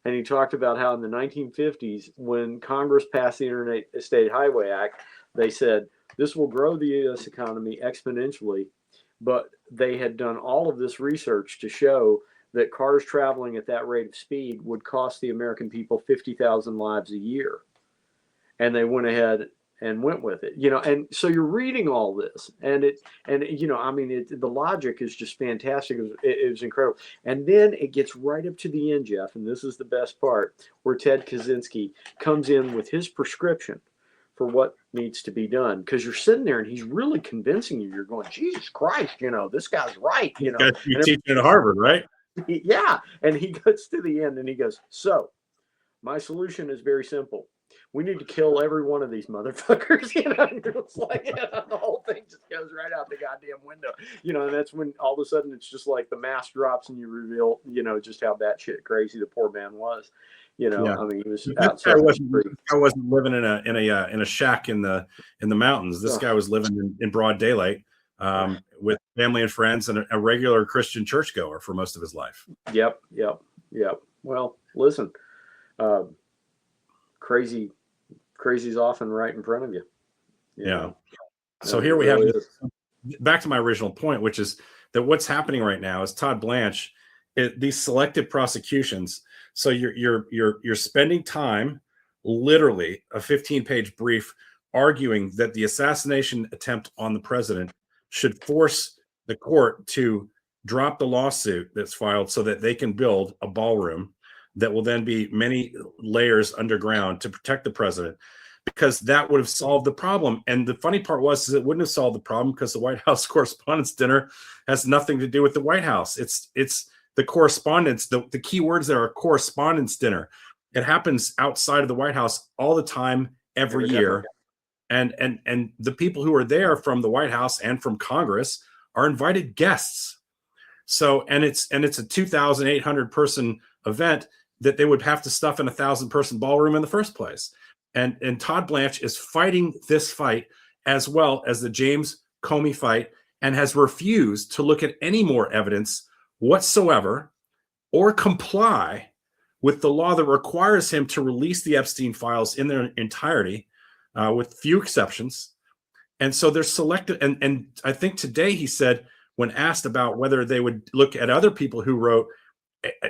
And he talked about how in the 1950s, when Congress passed the Interstate Highway Act, they said this will grow the U.S. economy exponentially. But they had done all of this research to show that cars traveling at that rate of speed would cost the American people 50,000 lives a year. And they went ahead and went with it, you know. And so you're reading all this, and you know, I mean, the logic is just fantastic. It was incredible. And then it gets right up to the end, Jeff, and this is the best part, where Ted Kaczynski comes in with his prescription for what needs to be done, because you're sitting there and he's really convincing you. You're going, Jesus Christ, you know, this guy's right, you know. You're teaching at Harvard, right? Yeah. And he gets to the end and he goes, so my solution is very simple. We need to kill every one of these motherfuckers, you know. And it's like, you know, the whole thing just goes right out the goddamn window, you know. And that's when all of a sudden it's just like the mask drops and you reveal, you know, just how batshit crazy the poor man was. You know, yeah. I mean, he was outside. I wasn't living in a shack in the mountains. This guy was living in broad daylight, with family and friends and a regular Christian churchgoer for most of his life. Yep. Well, listen, crazy's often right in front of you. Yeah. So here we have, back to my original point, which is that what's happening right now is Todd Blanche, these selective prosecutions. So you're spending time, literally a 15-page brief, arguing that the assassination attempt on the president should force the court to drop the lawsuit that's filed so that they can build a ballroom that will then be many layers underground to protect the president, because that would have solved the problem. And the funny part was it wouldn't have solved the problem because the White House Correspondents' Dinner has nothing to do with the White House. It's the correspondence. The key words there are correspondence dinner. It happens outside of the White House all the time, every year. And the people who are there from the White House and from Congress are invited guests. So, and it's a 2,800 person event that they would have to stuff in a 1,000-person ballroom in the first place. And Todd Blanche is fighting this fight as well as the James Comey fight, and has refused to look at any more evidence whatsoever or comply with the law that requires him to release the Epstein files in their entirety, with few exceptions. And so they're selected. And I think today he said, when asked about whether they would look at other people who wrote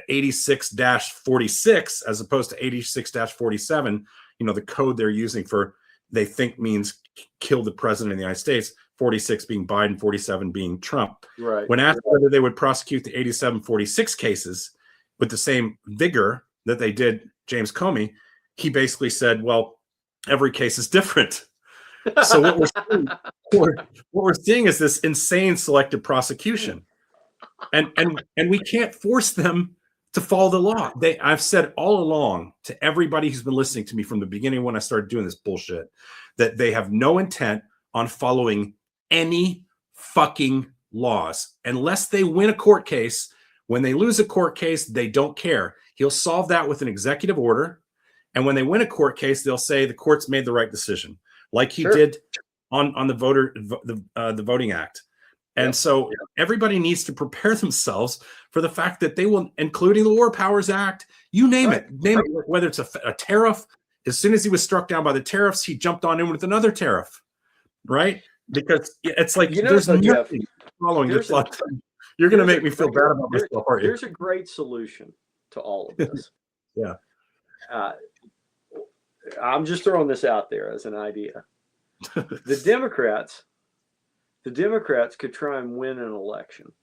86-46 as opposed to 86-47, you know, the code they're using for, they think means kill the president of the United States, 46 being Biden, 47 being Trump. Right. When asked whether they would prosecute the 87-46 cases with the same vigor that they did James Comey, he basically said, well, every case is different. So what we're seeing is this insane selective prosecution. And we can't force them to follow the law. I've said all along to everybody who's been listening to me from the beginning when I started doing this bullshit, that they have no intent on following any fucking laws unless they win a court case. When they lose a court case, they don't care. He'll solve that with an executive order. And when they win a court case, they'll say the court's made the right decision, like he did on the Voting Act. And so everybody needs to prepare themselves for the fact that they will, including the War Powers Act, you name it, whether it's a tariff. As soon as he was struck down by the tariffs, he jumped on in with another tariff, right? Because it's like, there's nothing following this. You're going to make me feel bad about myself, aren't you? Here's a great solution to all of this. Yeah. I'm just throwing this out there as an idea. The Democrats could try and win an election.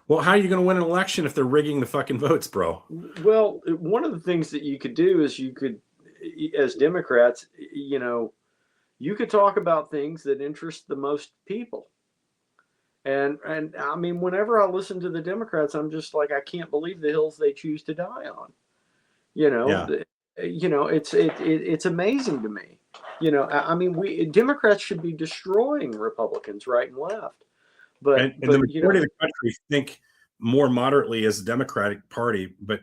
Well, how are you going to win an election if they're rigging the fucking votes, bro? Well, one of the things that you could do is you could, as Democrats, you know, you could talk about things that interest the most people. And I mean, whenever I listen to the Democrats, I'm just like, I can't believe the hills they choose to die on. You know, it's amazing to me. I mean, we Democrats should be destroying Republicans right and left. And the majority of the country think more moderately as a Democratic Party, but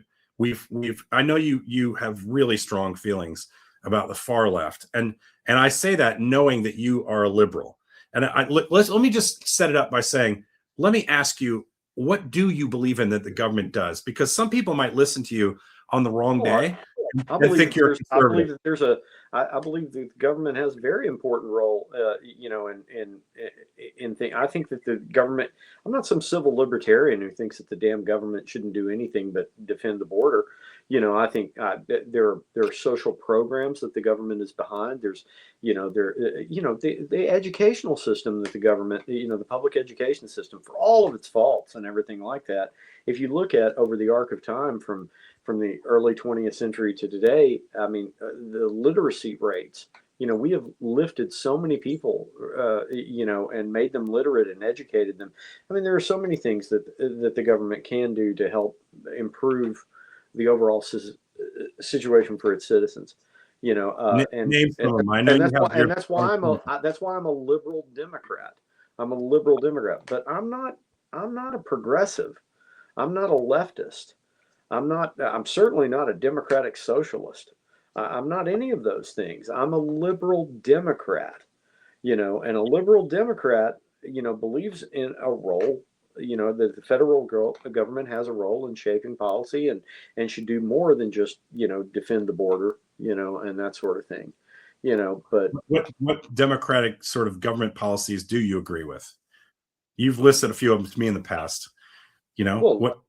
I know you have really strong feelings about the far left, and I say that knowing that you are a liberal. And let me just set it up by saying, let me ask you, what do you believe in that the government does? Because some people might listen to you on the wrong day I and believe think you're I believe conservative. that there's I believe the government has a very important role, in thing. I think that the government. I'm not some civil libertarian who thinks that the damn government shouldn't do anything but defend the border. I think there are social programs that the government is behind. There's, the educational system that the government, the public education system, for all of its faults and everything like that. If you look at over the arc of time from the early 20th century to today, I mean, the literacy rates, we have lifted so many people, and made them literate and educated them. I mean, there are so many things that the government can do to help improve the overall situation for its citizens. Name some of them. I know And you that's why have your. that's why I'm a liberal Democrat. I'm a liberal Democrat, but I'm not a progressive. I'm not a leftist. I'm certainly not a democratic socialist. I'm not any of those things. I'm a liberal Democrat, and a liberal Democrat, believes in a role, that the federal government has a role in shaping policy and should do more than just, defend the border, and that sort of thing, but What democratic sort of government policies do you agree with? You've listed a few of them to me in the past. well, What?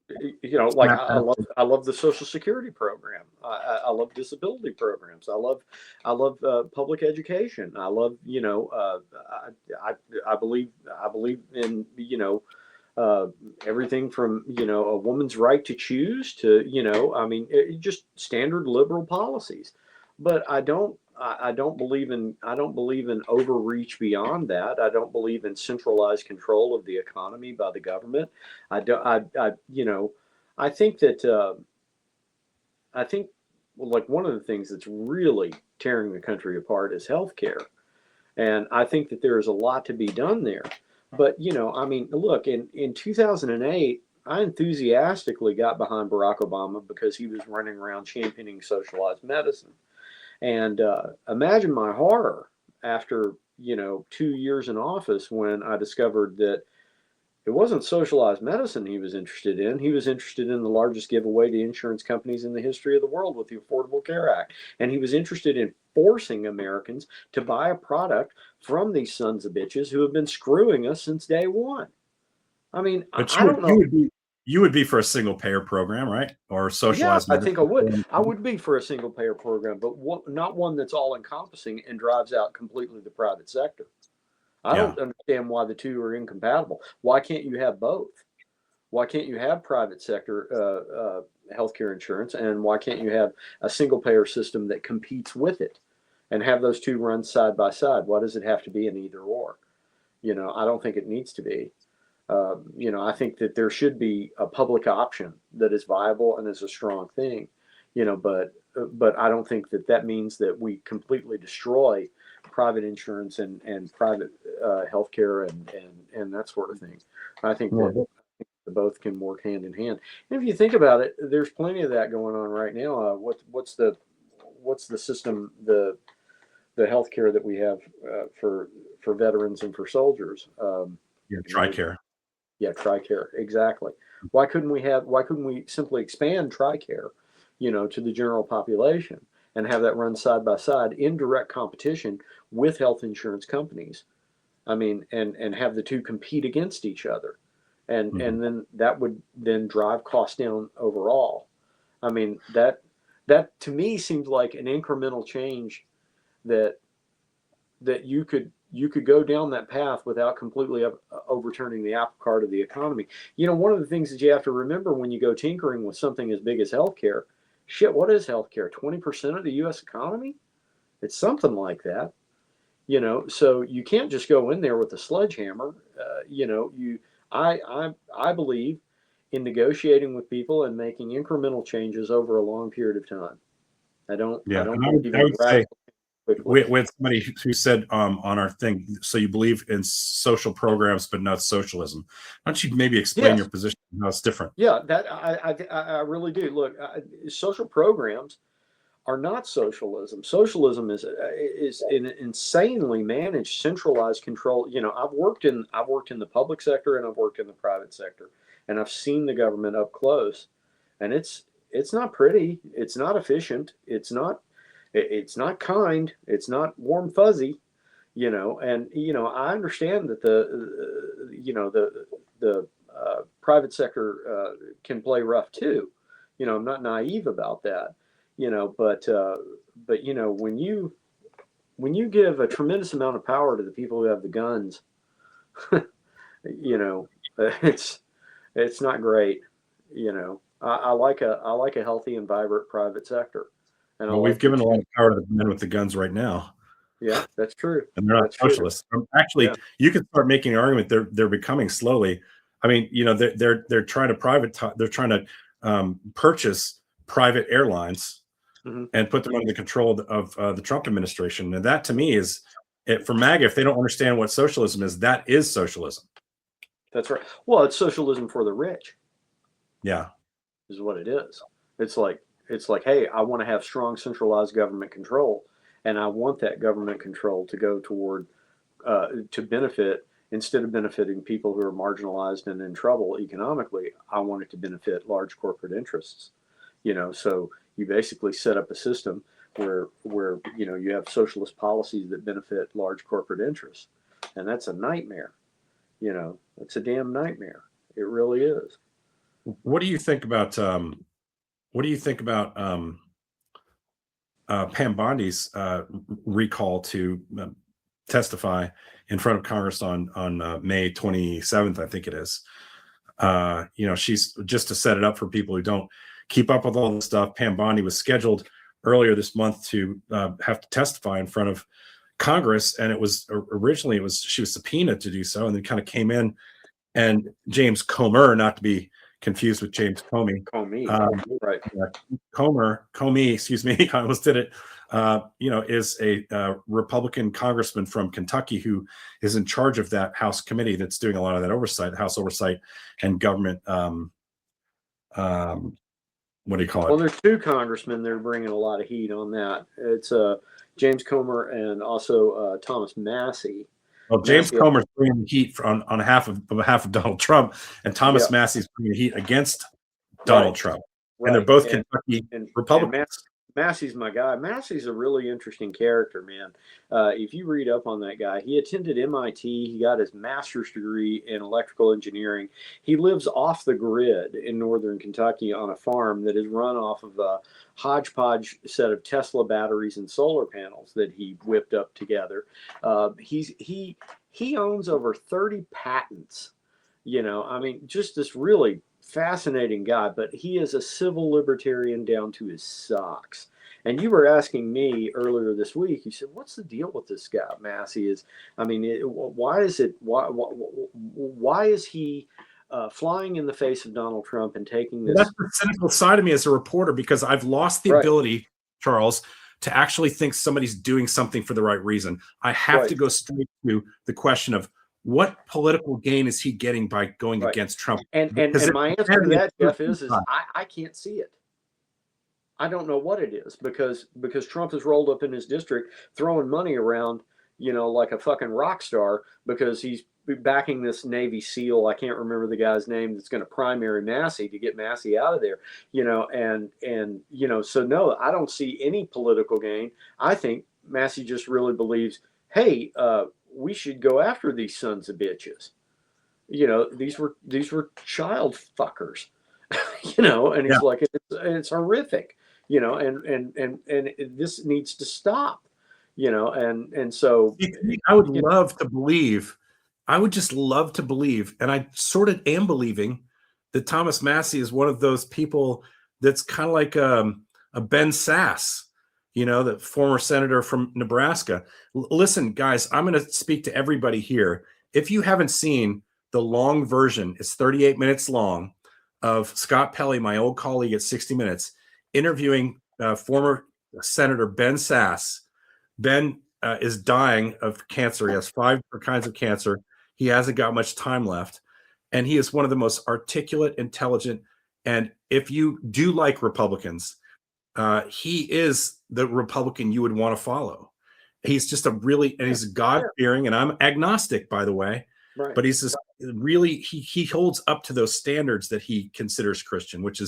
like I love the Social Security program. I love disability programs. I love public education. I love, I believe in, everything from, a woman's right to choose to, I mean, just standard liberal policies. But I don't believe in overreach beyond that. I don't believe in centralized control of the economy by the government. I don't. I think that I think well, like one of the things that's really tearing the country apart is healthcare, and I think that there is a lot to be done there. But I mean, look, in 2008, I enthusiastically got behind Barack Obama because he was running around championing socialized medicine. And imagine my horror after 2 years in office when I discovered that it wasn't socialized medicine he was interested in. He was interested in the largest giveaway to insurance companies in the history of the world with the Affordable Care Act. And he was interested in forcing Americans to buy a product from these sons of bitches who have been screwing us since day one. I mean, But I don't know. you would be for a single payer program, right? Or Yeah, socialized I think medicine. I would be for a single payer program, but not one that's all encompassing and drives out completely the private sector. I Yeah. don't understand why the two are incompatible. Why can't you have both? Why can't you have private sector healthcare insurance, and why can't you have a single payer system that competes with it, and have those two run side by side? Why does it have to be an either or? I don't think it needs to be. I think that there should be a public option that is viable and is a strong thing. But I don't think that means that we completely destroy private insurance and private healthcare and that sort of thing. I think that Well, the both can work hand in hand. And if you think about it, there's plenty of that going on right now. What's the system, the healthcare that we have for veterans and for soldiers? yeah, TRICARE. Yeah, TRICARE, exactly. Why couldn't we simply expand TRICARE, to the general population and have that run side by side in direct competition with health insurance companies? I mean, and have the two compete against each other. And then that would then drive costs down overall. I mean, that to me seems like an incremental change that you could go down that path without completely overturning the apple cart of the economy. One of the things that you have to remember when you go tinkering with something as big as healthcare, shit, what is healthcare? 20% of the U.S. economy? It's something like that. So you can't just go in there with a sledgehammer. I believe in negotiating with people and making incremental changes over a long period of time. I don't Yeah, and believe I in would say radical. we had somebody who said on our thing, so you believe in social programs but not socialism. Why don't you maybe explain your position and how it's different? Yeah, that I really do. Look, social programs are not socialism. Socialism is an insanely managed, centralized control. You know, I've worked in the public sector and I've worked in the private sector, and I've seen the government up close, and it's not pretty. It's not efficient. It's not kind. It's not warm fuzzy. You know, and you know, I understand that the private sector can play rough too. You know, I'm not naive about that. You know, but you know, when you give a tremendous amount of power to the people who have the guns, you know, it's not great. You know, I like a healthy and vibrant private sector, and Well, we've given a lot of power to the men with the guns right now. Yeah, that's true. And they're not socialists. Actually, you can start making an argument they're becoming slowly. I mean, you know, they're trying to they're trying to purchase private airlines and put them under the control of the Trump administration. And that to me is for MAGA, if they don't understand what socialism is, that is socialism. That's right. Well, it's socialism for the rich. Yeah. Is what it is. It's like, hey, I want to have strong centralized government control, and I want that government control to go toward to benefit, instead of benefiting people who are marginalized and in trouble economically, I want it to benefit large corporate interests. You know, so you basically set up a system where you know, you have socialist policies that benefit large corporate interests, and that's a nightmare. You know, it's a damn nightmare. It really is. What do you think about Pam Bondi's recall to testify in front of Congress on May 27th, I think it is. You know, she's, just to set it up for people who don't keep up with all this stuff, Pam Bondi was scheduled earlier this month to have to testify in front of Congress, and it was originally she was subpoenaed to do so, and then kind of came in, and James Comer, not to be confused with James Comey. Right. Comey, excuse me, I almost did it. You know, is a Republican congressman from Kentucky who is in charge of that House committee that's doing a lot of that oversight, House oversight and government. What do you call it? Well, there's two congressmen that are bringing a lot of heat on that. It's James Comer and also Thomas Massey. Well, James Comer's bringing the heat on behalf of Donald Trump, and Thomas Massey's bringing the heat against Donald Trump. Right. And they're both Kentucky Republicans. Massey's my guy. Massey's a really interesting character, man. If you read up on that guy, he attended MIT. He got his master's degree in electrical engineering. He lives off the grid in northern Kentucky on a farm that is run off of a hodgepodge set of Tesla batteries and solar panels that he whipped up together. He owns over 30 patents. You know, I mean, just this really fascinating guy, but he is a civil libertarian down to his socks. And you were asking me earlier this week, you said, what's the deal with this guy, Massey? Why is he flying in the face of Donald Trump and taking this? That's the cynical side of me as a reporter, because I've lost the ability, Charles, to actually think somebody's doing something for the right reason. I have to go straight to the question of, what political gain is he getting by going against Trump? And my answer to that, Jeff, is I can't see it. I don't know what it is, because Trump is rolled up in his district throwing money around, you know, like a fucking rock star, because he's backing this Navy SEAL. I can't remember the guy's name, that's going to primary Massey to get Massey out of there, you know, and you know, so no, I don't see any political gain. I think Massey just really believes, hey, we should go after these sons of bitches. You know, these were child fuckers. You know, and he's like, it's horrific. You know, and this needs to stop. You know, and so I would love to believe. I would just love to believe, and I sort of am believing, that Thomas Massey is one of those people that's kind of like a Ben Sass. You know, the former senator from Nebraska. Listen, guys, I'm going to speak to everybody here. If you haven't seen the long version, it's 38 minutes long, of Scott Pelley, my old colleague at 60 Minutes, interviewing former Senator Ben Sass, Ben is dying of cancer. He has 5 kinds of cancer. He hasn't got much time left. And he is one of the most articulate, intelligent. And if you do like Republicans, he is the Republican you would want to follow. He's just he's God-fearing, and I'm agnostic, by the way. Right. But he's just really, he holds up to those standards that he considers Christian, which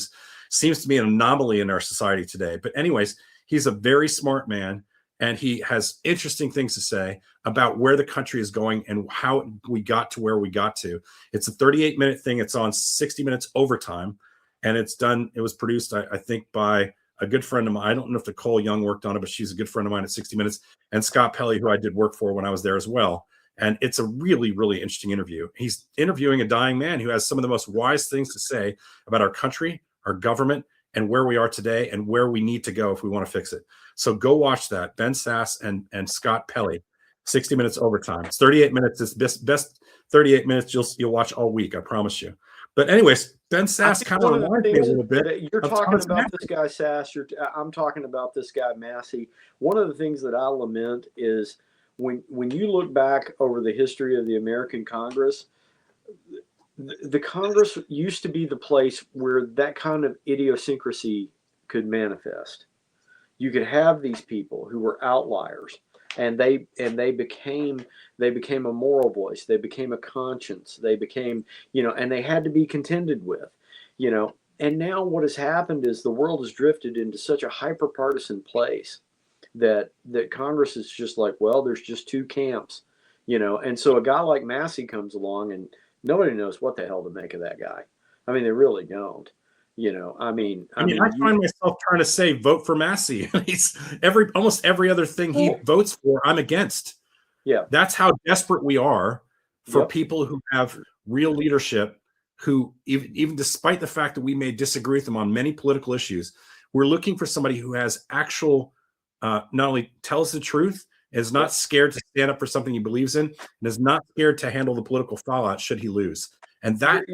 seems to be an anomaly in our society today. But anyways, he's a very smart man, and he has interesting things to say about where the country is going and how we got to where we got to. It's a 38-minute thing. It's on 60 minutes overtime, and it was produced, I think, by a good friend of mine. I don't know if Nicole Young worked on it, but she's a good friend of mine at 60 Minutes, and Scott Pelley, who I did work for when I was there as well. And it's a really, really interesting interview. He's interviewing a dying man who has some of the most wise things to say about our country, our government, and where we are today and where we need to go if we want to fix it. So go watch that. Ben Sass and Scott Pelley, 60 Minutes overtime. It's 38 minutes. It's best 38 minutes you'll watch all week, I promise you. But anyways, Ben Sass kind of reminds me a little bit. You're talking about this guy Sass. I'm talking about this guy Massey. One of the things that I lament is when you look back over the history of the American Congress, the Congress used to be the place where that kind of idiosyncrasy could manifest. You could have these people who were outliers, and they became a moral voice. They became a conscience. They became, and they had to be contended with, And now what has happened is the world has drifted into such a hyper-partisan place that Congress is just like, well, there's just 2 camps, And so a guy like Massey comes along, and nobody knows what the hell to make of that guy. I mean, they really don't. I find myself trying to say vote for Massey. He's almost every other thing he votes for, I'm against. Yeah, that's how desperate we are for people who have real leadership, who even despite the fact that we may disagree with them on many political issues, we're looking for somebody who has actual, not only tells the truth, is not scared to stand up for something he believes in, and is not scared to handle the political fallout should he lose. And that,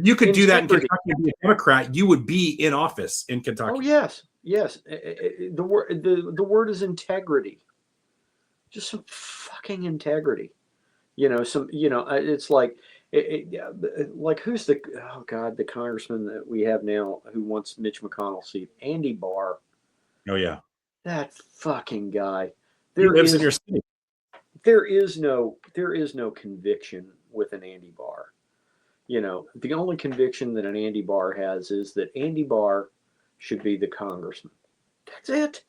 you could do that in Kentucky and be a Democrat, you would be in office in Kentucky. Oh, yes. The word is integrity. Just some fucking integrity. It's like, like who's the congressman that we have now who wants Mitch McConnell's seat? Andy Barr. Oh, yeah. That fucking guy. He lives in your city. There is no conviction with an Andy Barr. The only conviction that an Andy Barr has is that Andy Barr should be the congressman. That's it.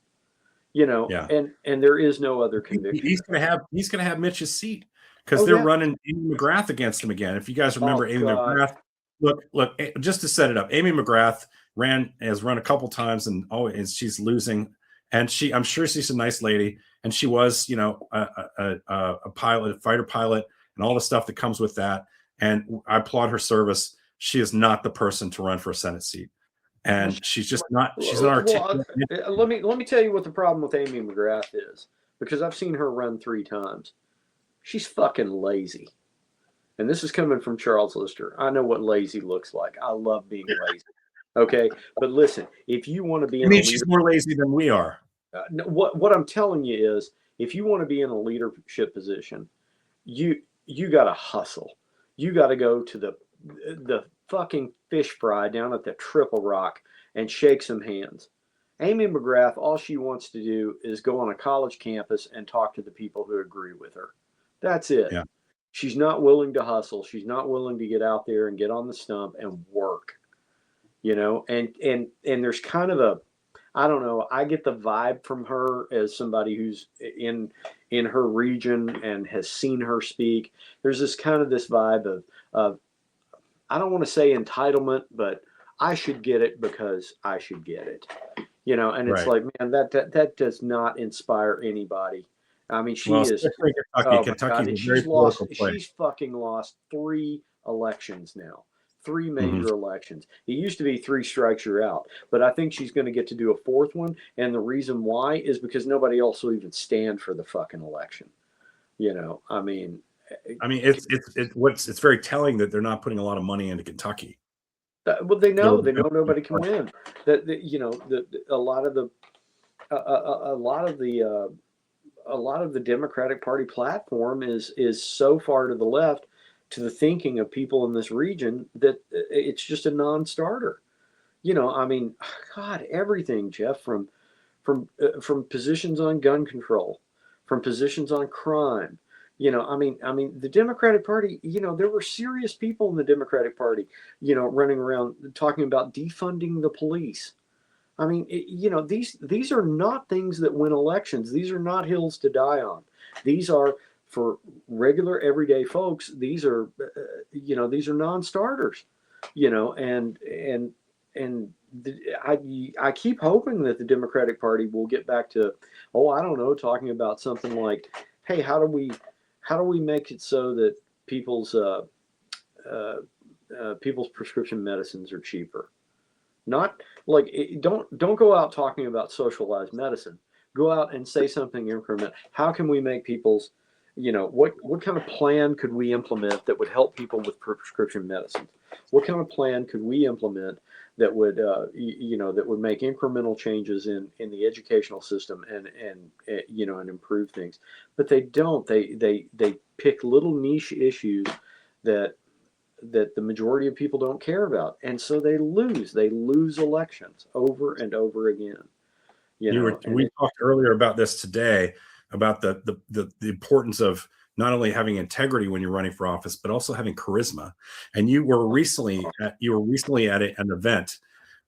And there is no other conviction. He's gonna have Mitch's seat because they're running Amy McGrath against him again. If you guys remember Amy McGrath, look, just to set it up, Amy McGrath has run a couple times and she's losing. And I'm sure she's a nice lady, and she was, a pilot, a fighter pilot, and all the stuff that comes with that. And I applaud her service. She is not the person to run for a Senate seat, and she's just not. She's not articulate. Let me tell you what the problem with Amy McGrath is, because I've seen her run 3 times. She's fucking lazy, and this is coming from Charles Lister. I know what lazy looks like. I love being lazy. Okay, but listen, if you want to be, she's more lazy than we are. What I'm telling you is, if you want to be in a leadership position, you got to hustle. You got to go to the fucking fish fry down at the Triple Rock and shake some hands. Amy McGrath, all she wants to do is go on a college campus and talk to the people who agree with her. That's it. Yeah. She's not willing to hustle. She's not willing to get out there and get on the stump and work. And there's kind of I don't know, I get the vibe from her as somebody who's in her region and has seen her speak. There's this vibe of I don't want to say entitlement, but I should get it because I should get it. And it's like, man, that does not inspire anybody. I mean, she's fucking lost 3 elections now. 3 major elections. It used to be 3 strikes you're out, but I think she's going to get to do a 4th one. And the reason why is because nobody else will even stand for the fucking election. It's very telling that they're not putting a lot of money into Kentucky. Well, they know nobody can win. A lot of the a lot of the Democratic Party platform is so far to the left to the thinking of people in this region that it's just a non-starter. I mean, God, everything, Jeff, from positions on gun control, from positions on crime. I mean, the Democratic Party. There were serious people in the Democratic Party. Running around talking about defunding the police. I mean, these are not things that win elections. These are not hills to die on. These are for regular everyday folks. These are non-starters. And I keep hoping that the Democratic Party will get back to, I don't know, talking about something like, hey, how do we make it so that people's prescription medicines are cheaper? Not like don't go out talking about socialized medicine. Go out and say something increment. How can we make people's, what kind of plan could we implement that would help people with prescription medicine? What kind of plan could we implement that would, that would make incremental changes in the educational system and improve things? But they don't. They pick little niche issues that the majority of people don't care about, and so they lose elections over and over again. We talked earlier about this today, about the importance of not only having integrity when you're running for office, but also having charisma. And you were recently at an event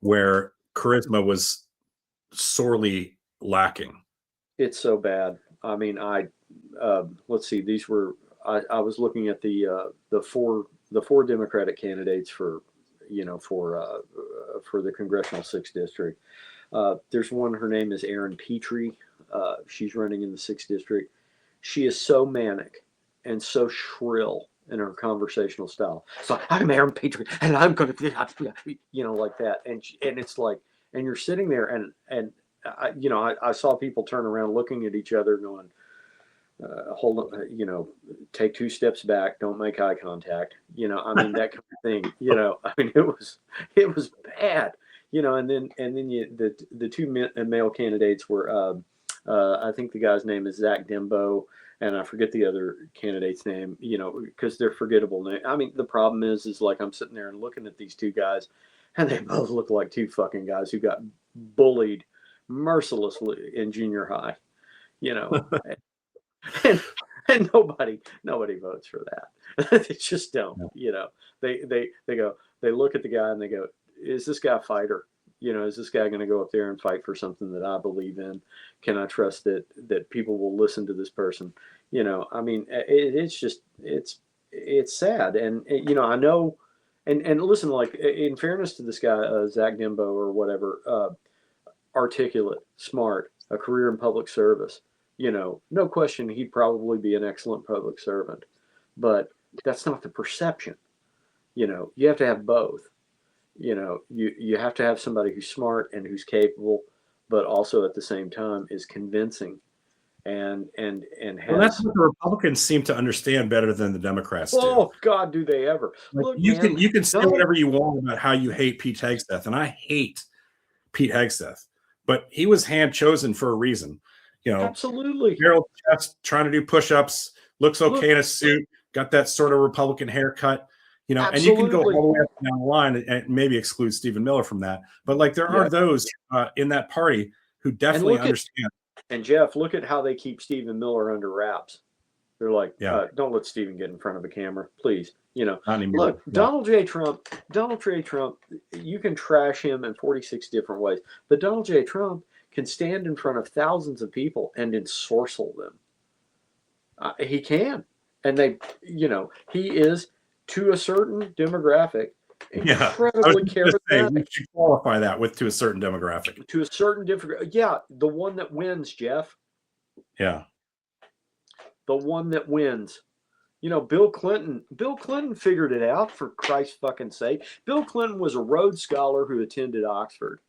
where charisma was sorely lacking. It's so bad. I mean, let's see. I was looking at the four Democratic candidates for the congressional 6th district. There's one. Her name is Erin Petrie. She's running in the 6th district. She is so manic and so shrill in her conversational style. So I'm Erin Petrie, and I'm going to, like that. And it's like, and you're sitting there, and I saw people turn around looking at each other, going, hold on, take 2 steps back, don't make eye contact. I mean, that kind of thing. I mean, it was bad. And then the 2 male candidates were, I think the guy's name is Zach Dembo, and I forget the other candidate's name, because they're forgettable names. I mean, the problem is like I'm sitting there and looking at these 2 guys, and they both look like 2 fucking guys who got bullied mercilessly in junior high, and nobody votes for that. They just don't. They look at the guy and they go, is this guy a fighter? Is this guy going to go up there and fight for something that I believe in? Can I trust that people will listen to this person? I mean, it's sad. And I know, and listen, like, in fairness to this guy, Zach Dembo or whatever, articulate, smart, a career in public service, no question, he'd probably be an excellent public servant, but that's not the perception. You have to have both. You have to have somebody who's smart and who's capable, but also at the same time is convincing and has. Well, that's what the Republicans seem to understand better than the Democrats do. Oh God, do they ever? Like, Look, you man, can say whatever you want about how you hate Pete Hegseth, and I hate Pete Hegseth, but he was hand chosen for a reason. Absolutely. Barrel chest, trying to do push-ups, looks okay in a suit, got that sort of Republican haircut. And you can go all the way up down the line and maybe exclude Stephen Miller from that. But like there are those in that party who definitely understand. And Jeff, look at how they keep Stephen Miller under wraps. They're like, don't let Stephen get in front of a camera, please. Look, Donald J. Trump, you can trash him in 46 different ways, but Donald J. Trump can stand in front of thousands of people and ensorcel them. He can. And he is, to a certain demographic, incredibly charismatic. We should qualify that with to a certain demographic. To a certain different, the one that wins, Jeff. Yeah. The one that wins. Bill Clinton figured it out, for Christ's fucking sake. Bill Clinton was a Rhodes Scholar who attended Oxford.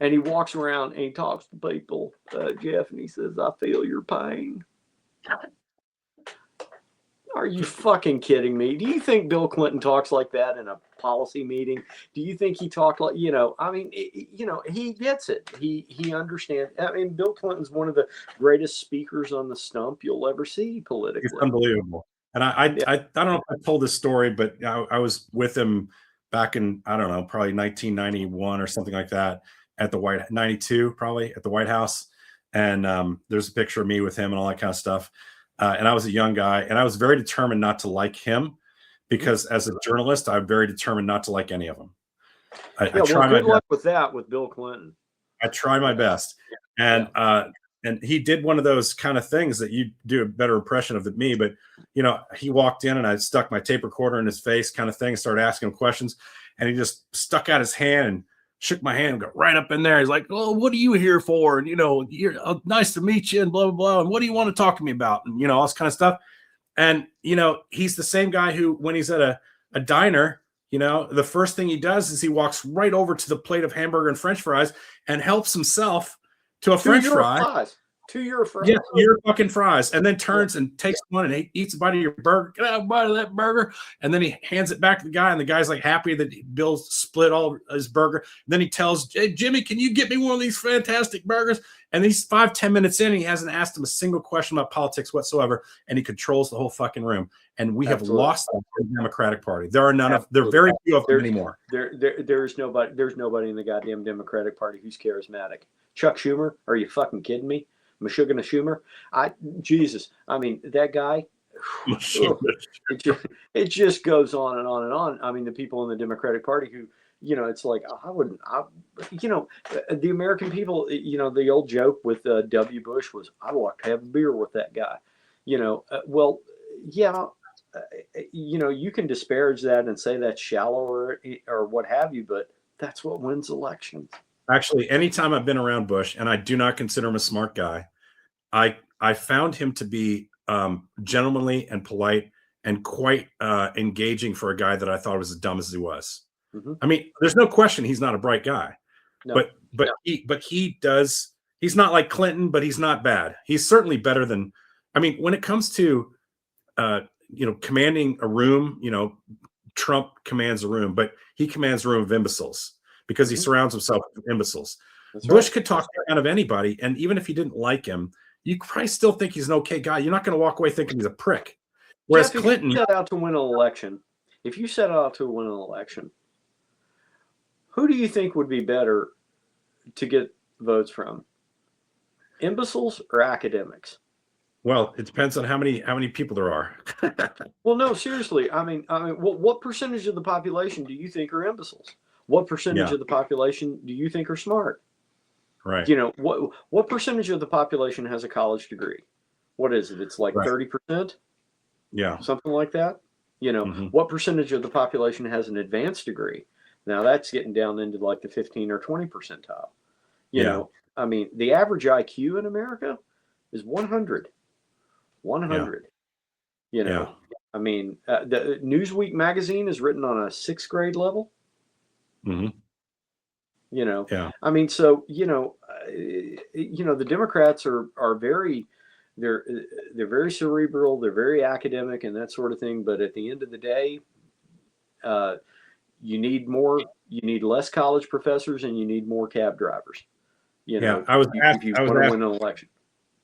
And he walks around and he talks to people, Jeff, and he says, I feel your pain. Are you fucking kidding me? Do you think Bill Clinton talks like that in a policy meeting? Do you think he talked like, I mean, he gets it. He understands. I mean, Bill Clinton's one of the greatest speakers on the stump you'll ever see politically. It's unbelievable. And I don't know if I told this story, but I was with him back in, I don't know, probably 1991 or something like that at the 92, probably at the White House. And there's a picture of me with him and all that kind of stuff. And I was a young guy, and I was very determined not to like him because as a journalist, I'm very determined not to like any of them. I try good luck with that with Bill Clinton. I try my best. And he did one of those kind of things that you do a better impression of than me. But, he walked in and I stuck my tape recorder in his face kind of thing and started asking him questions. And he just stuck out his hand and shook my hand and got right up in there. He's like, "Oh, what are you here for?" And, you're nice to meet you and blah, blah, blah. And what do you want to talk to me about? And, all this kind of stuff. And, he's the same guy who, when he's at a diner, the first thing he does is he walks right over to the plate of hamburger and French fries and helps himself to a French fry. To your fries. Yeah, your fucking fries. And then turns and takes one and eats a bite of your burger. Can I have a bite of that burger? And then he hands it back to the guy, and the guy's like happy that Bill split all his burger. And then he tells, "Hey, Jimmy, can you get me one of these fantastic burgers?" And he's 5-10 minutes in, and he hasn't asked him a single question about politics whatsoever, and he controls the whole fucking room. And we have lost the Democratic Party. There are none of there are very few of them anymore. There's nobody in the goddamn Democratic Party who's charismatic. Chuck Schumer, are you fucking kidding me? Meshuggah Schumer, Jesus, I mean that guy. It just goes on and on and on. I mean, the people in the Democratic Party who, it's like the American people. The old joke with W. Bush was, "I'd like to have a beer with that guy." You can disparage that and say that's shallow or what have you, but that's what wins elections. Actually, anytime I've been around Bush, and I do not consider him a smart guy, I found him to be gentlemanly and polite and quite engaging for a guy that I thought was as dumb as he was. Mm-hmm. I mean, there's no question he's not a bright guy, he's not like Clinton, but he's not bad. He's certainly better than, when it comes to, commanding a room, Trump commands a room, but he commands a room of imbeciles because he surrounds himself with imbeciles. That's Bush could talk to kind of anybody. And even if you didn't like him, you probably still think he's an okay guy. You're not going to walk away thinking he's a prick. Whereas Jeff, Clinton, if you set out to win an election, who do you think would be better to get votes from? Imbeciles or academics? Well, it depends on how many people there are. Well, no, seriously. What percentage of the population do you think are imbeciles? What percentage of the population do you think are smart? Right. What percentage of the population has a college degree? What is it? It's like 30%? Yeah. Something like that. What percentage of the population has an advanced degree? Now that's getting down into like the 15 or 20 percentile. The average IQ in America is 100. 100. The Newsweek magazine is written on a 6th grade level. Mm-hmm. The Democrats are very, they're very cerebral, they're very academic and that sort of thing. But at the end of the day, you need less college professors and you need more cab drivers. If you want to win an election.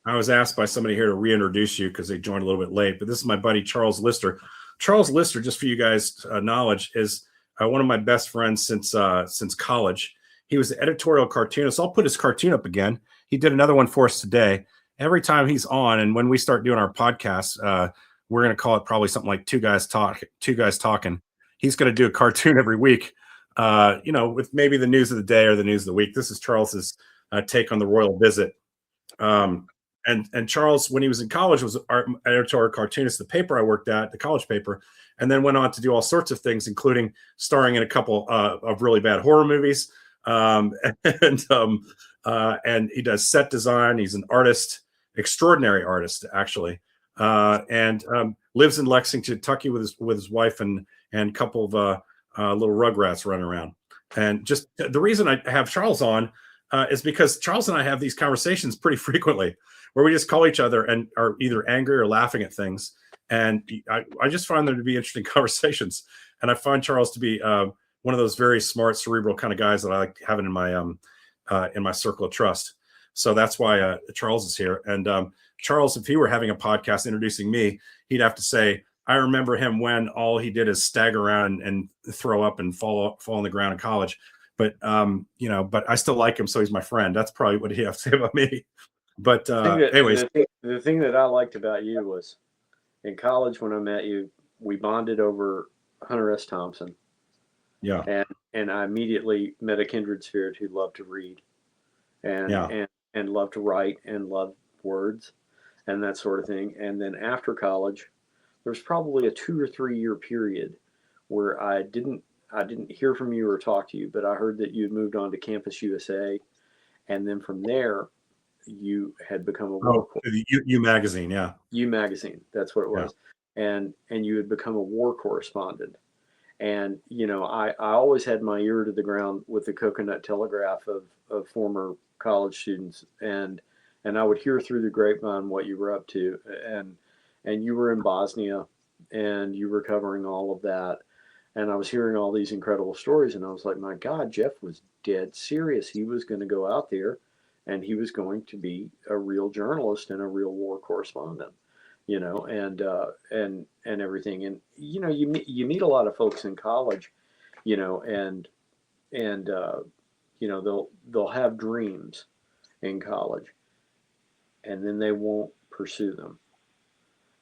I was asked by somebody here to reintroduce you because they joined a little bit late, but this is my buddy, Charles Lister. Charles Lister, just for you guys' knowledge, is one of my best friends since college. He was the editorial cartoonist. I'll put his cartoon up again. He did another one for us today. Every time he's on, and when we start doing our podcast, we're going to call it probably something like Two Guys Talking. He's going to do a cartoon every week, with maybe the news of the day or the news of the week. This is Charles's take on the royal visit. And Charles, when he was in college, was our editorial cartoonist, the paper I worked at, the college paper, and then went on to do all sorts of things, including starring in a couple of really bad horror movies. And he does set design. He's an artist, extraordinary artist, actually, and lives in Lexington, Kentucky, with his wife and a couple of little rugrats running around. And just the reason I have Charles on is because Charles and I have these conversations pretty frequently, where we just call each other and are either angry or laughing at things. And I just find there to be interesting conversations. And I find Charles to be one of those very smart, cerebral kind of guys that I like having in my circle of trust. So that's why Charles is here. And Charles, if he were having a podcast introducing me, he'd have to say, I remember him when all he did is stagger around and throw up and fall on the ground in college. But but I still like him, so he's my friend. That's probably what he has to say about me. But anyways, the thing that I liked about you was in college when I met you, we bonded over Hunter S. Thompson. Yeah. And I immediately met a kindred spirit who loved to read and loved to write and loved words and that sort of thing. And then after college, there was probably a 2 or 3 year period where I didn't hear from you or talk to you, but I heard that you had moved on to Campus USA, and then from there you had become a U Magazine, yeah. U Magazine, that's what it was. Yeah. And you had become a war correspondent. And I always had my ear to the ground with the Coconut Telegraph of former college students, and I would hear through the grapevine what you were up to, and you were in Bosnia, and you were covering all of that, and I was hearing all these incredible stories, and I was like, my God, Jeff was dead serious. He was going to go out there, and he was going to be a real journalist and a real war correspondent, and everything. And you meet a lot of folks in college, and they'll have dreams in college, and then they won't pursue them.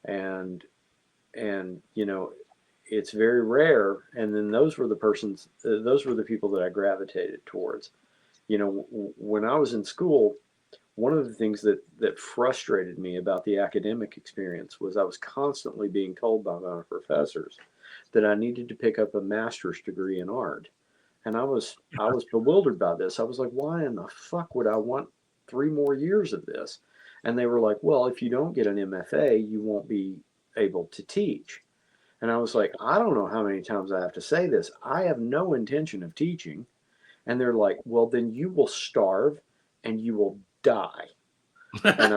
And it's very rare. And then those were the people that I gravitated towards. When I was in school, one of the things that frustrated me about the academic experience was I was constantly being told by my professors that I needed to pick up a master's degree in art. And I was bewildered by this. I was like, why in the fuck would I want 3 more years of this? And they were like, well, if you don't get an MFA, you won't be able to teach. And I was like, I don't know how many times I have to say this. I have no intention of teaching. And they're like, well, then you will starve and you will die. And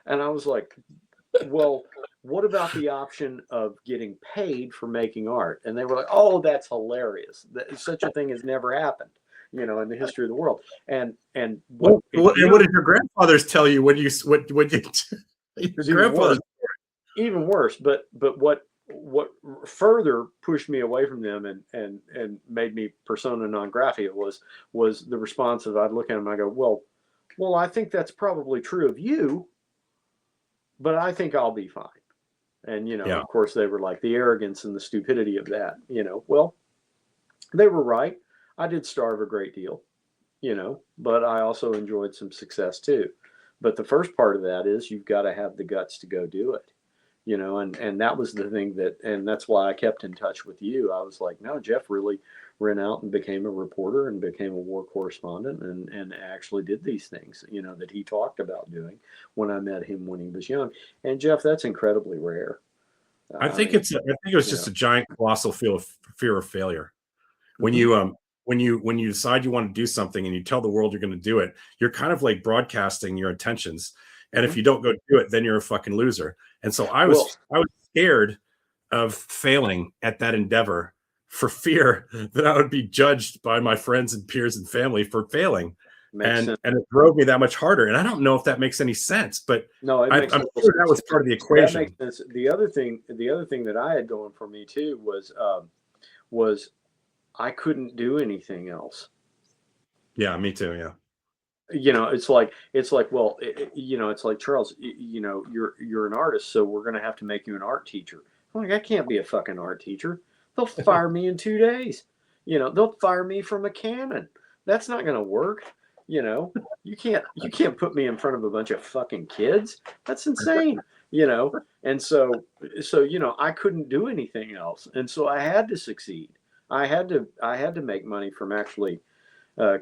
and I was like, well, what about the option of getting paid for making art? And they were like, oh, that's hilarious. Such a thing has never happened, in the history of the world. And what did your grandfathers tell you when you your grandfathers? Even worse. But what further pushed me away from them and made me persona non grata was the response of, I'd look at them and I go, well, I think that's probably true of you, but I think I'll be fine. And, of course, they were like, the arrogance and the stupidity of that, well, they were right. I did starve a great deal, but I also enjoyed some success too. But the first part of that is you've got to have the guts to go do it, and that was the thing and that's why I kept in touch with you. I was like, no, Jeff really ran out and became a reporter and became a war correspondent and actually did these things, that he talked about doing when I met him when he was young. And Jeff, that's incredibly rare. I think it was just a giant colossal fear of failure. When you decide you want to do something and you tell the world you're going to do it, you're kind of like broadcasting your intentions. And if you don't go do it, then you're a fucking loser. And so I was scared of failing at that endeavor for fear that I would be judged by my friends and peers and family for failing. And it drove me that much harder. And I don't know if that makes any sense, but no, I'm sure that was part of the equation. That makes sense. The other thing that I had going for me too was I couldn't do anything else. Yeah, me too. Yeah. It's like, well, it's like, Charles, you're an artist, so we're going to have to make you an art teacher. I'm like, I can't be a fucking art teacher. They'll fire me in 2 days. They'll fire me from a cannon. That's not going to work. You can't put me in front of a bunch of fucking kids. That's insane. And so, I couldn't do anything else. And so I had to succeed. I had to make money from actually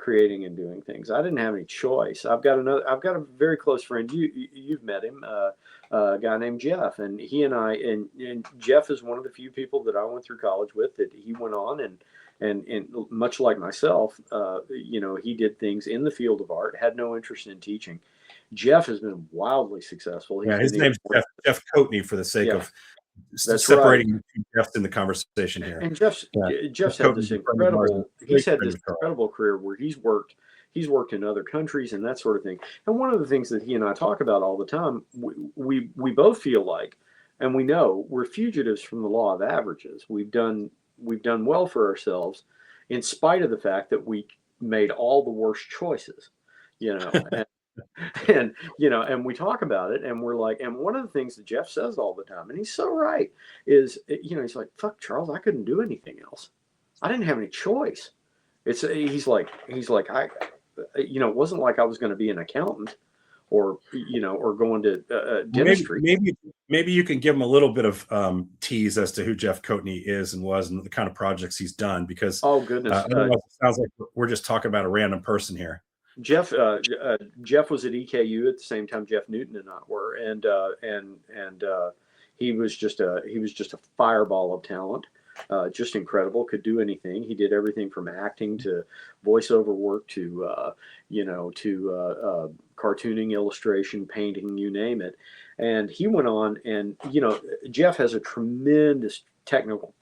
creating and doing things. I didn't have any choice. I've got a very close friend. You've met him, a guy named Jeff, and he and I, and Jeff is one of the few people that I went through college with that he went on and much like myself, he did things in the field of art, had no interest in teaching. Jeff has been wildly successful. Yeah, his name's Jeff Coatney for the sake of separating the two Jeffs in the conversation here. And Jeff's had this incredible. He's had this incredible career where he's worked in other countries and that sort of thing. And one of the things that he and I talk about all the time, we both feel like, and we know we're fugitives from the law of averages. We've done well for ourselves, in spite of the fact that we made all the worst choices, you know. And and we talk about it, and we're like, and one of the things that Jeff says all the time, and he's so right, is he's like, fuck, Charles, I couldn't do anything else. I didn't have any choice. He's like I it wasn't like I was going to be an accountant or or going to dentistry. Maybe you can give him a little bit of tease as to who Jeff Coatney is and was and the kind of projects he's done, because oh goodness, it sounds like we're just talking about a random person here. Jeff was at EKU at the same time Jeff Newton and I were, and he was just a fireball of talent, just incredible. Could do anything. He did everything from acting to voiceover work to cartooning, illustration, painting, you name it. And he went on, and Jeff has a tremendous technical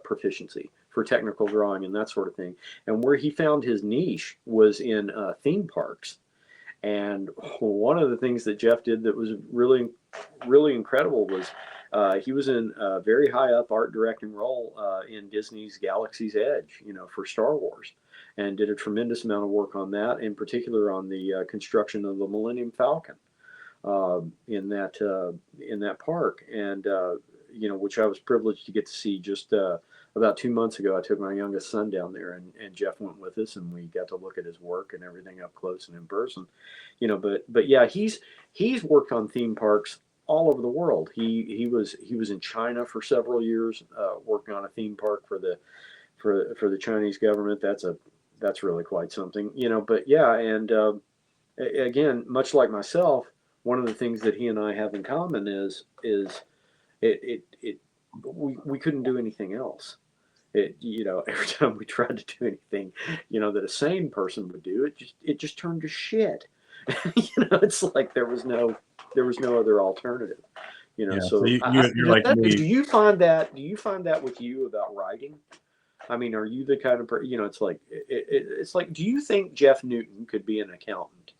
proficiency for technical drawing and that sort of thing. And where he found his niche was in theme parks. And one of the things that Jeff did that was really, really incredible was he was in a very high up art directing role in Disney's Galaxy's Edge, for Star Wars, and did a tremendous amount of work on that, in particular on the construction of the Millennium Falcon in that park. And which I was privileged to get to see just about 2 months ago. I took my youngest son down there, and Jeff went with us, and we got to look at his work and everything up close and in person. But yeah, he's worked on theme parks all over the world. He was in China for several years, working on a theme park for the Chinese government. That's really quite something, But yeah, and again, much like myself, one of the things that he and I have in common is we couldn't do anything else. Every time we tried to do anything, that a sane person would do, it just turned to shit. It's like there was no other alternative. Yeah, so you're like me. Do you find that with you about writing? I mean, are you the kind of person? It's like it's like, do you think Jeff Newton could be an accountant?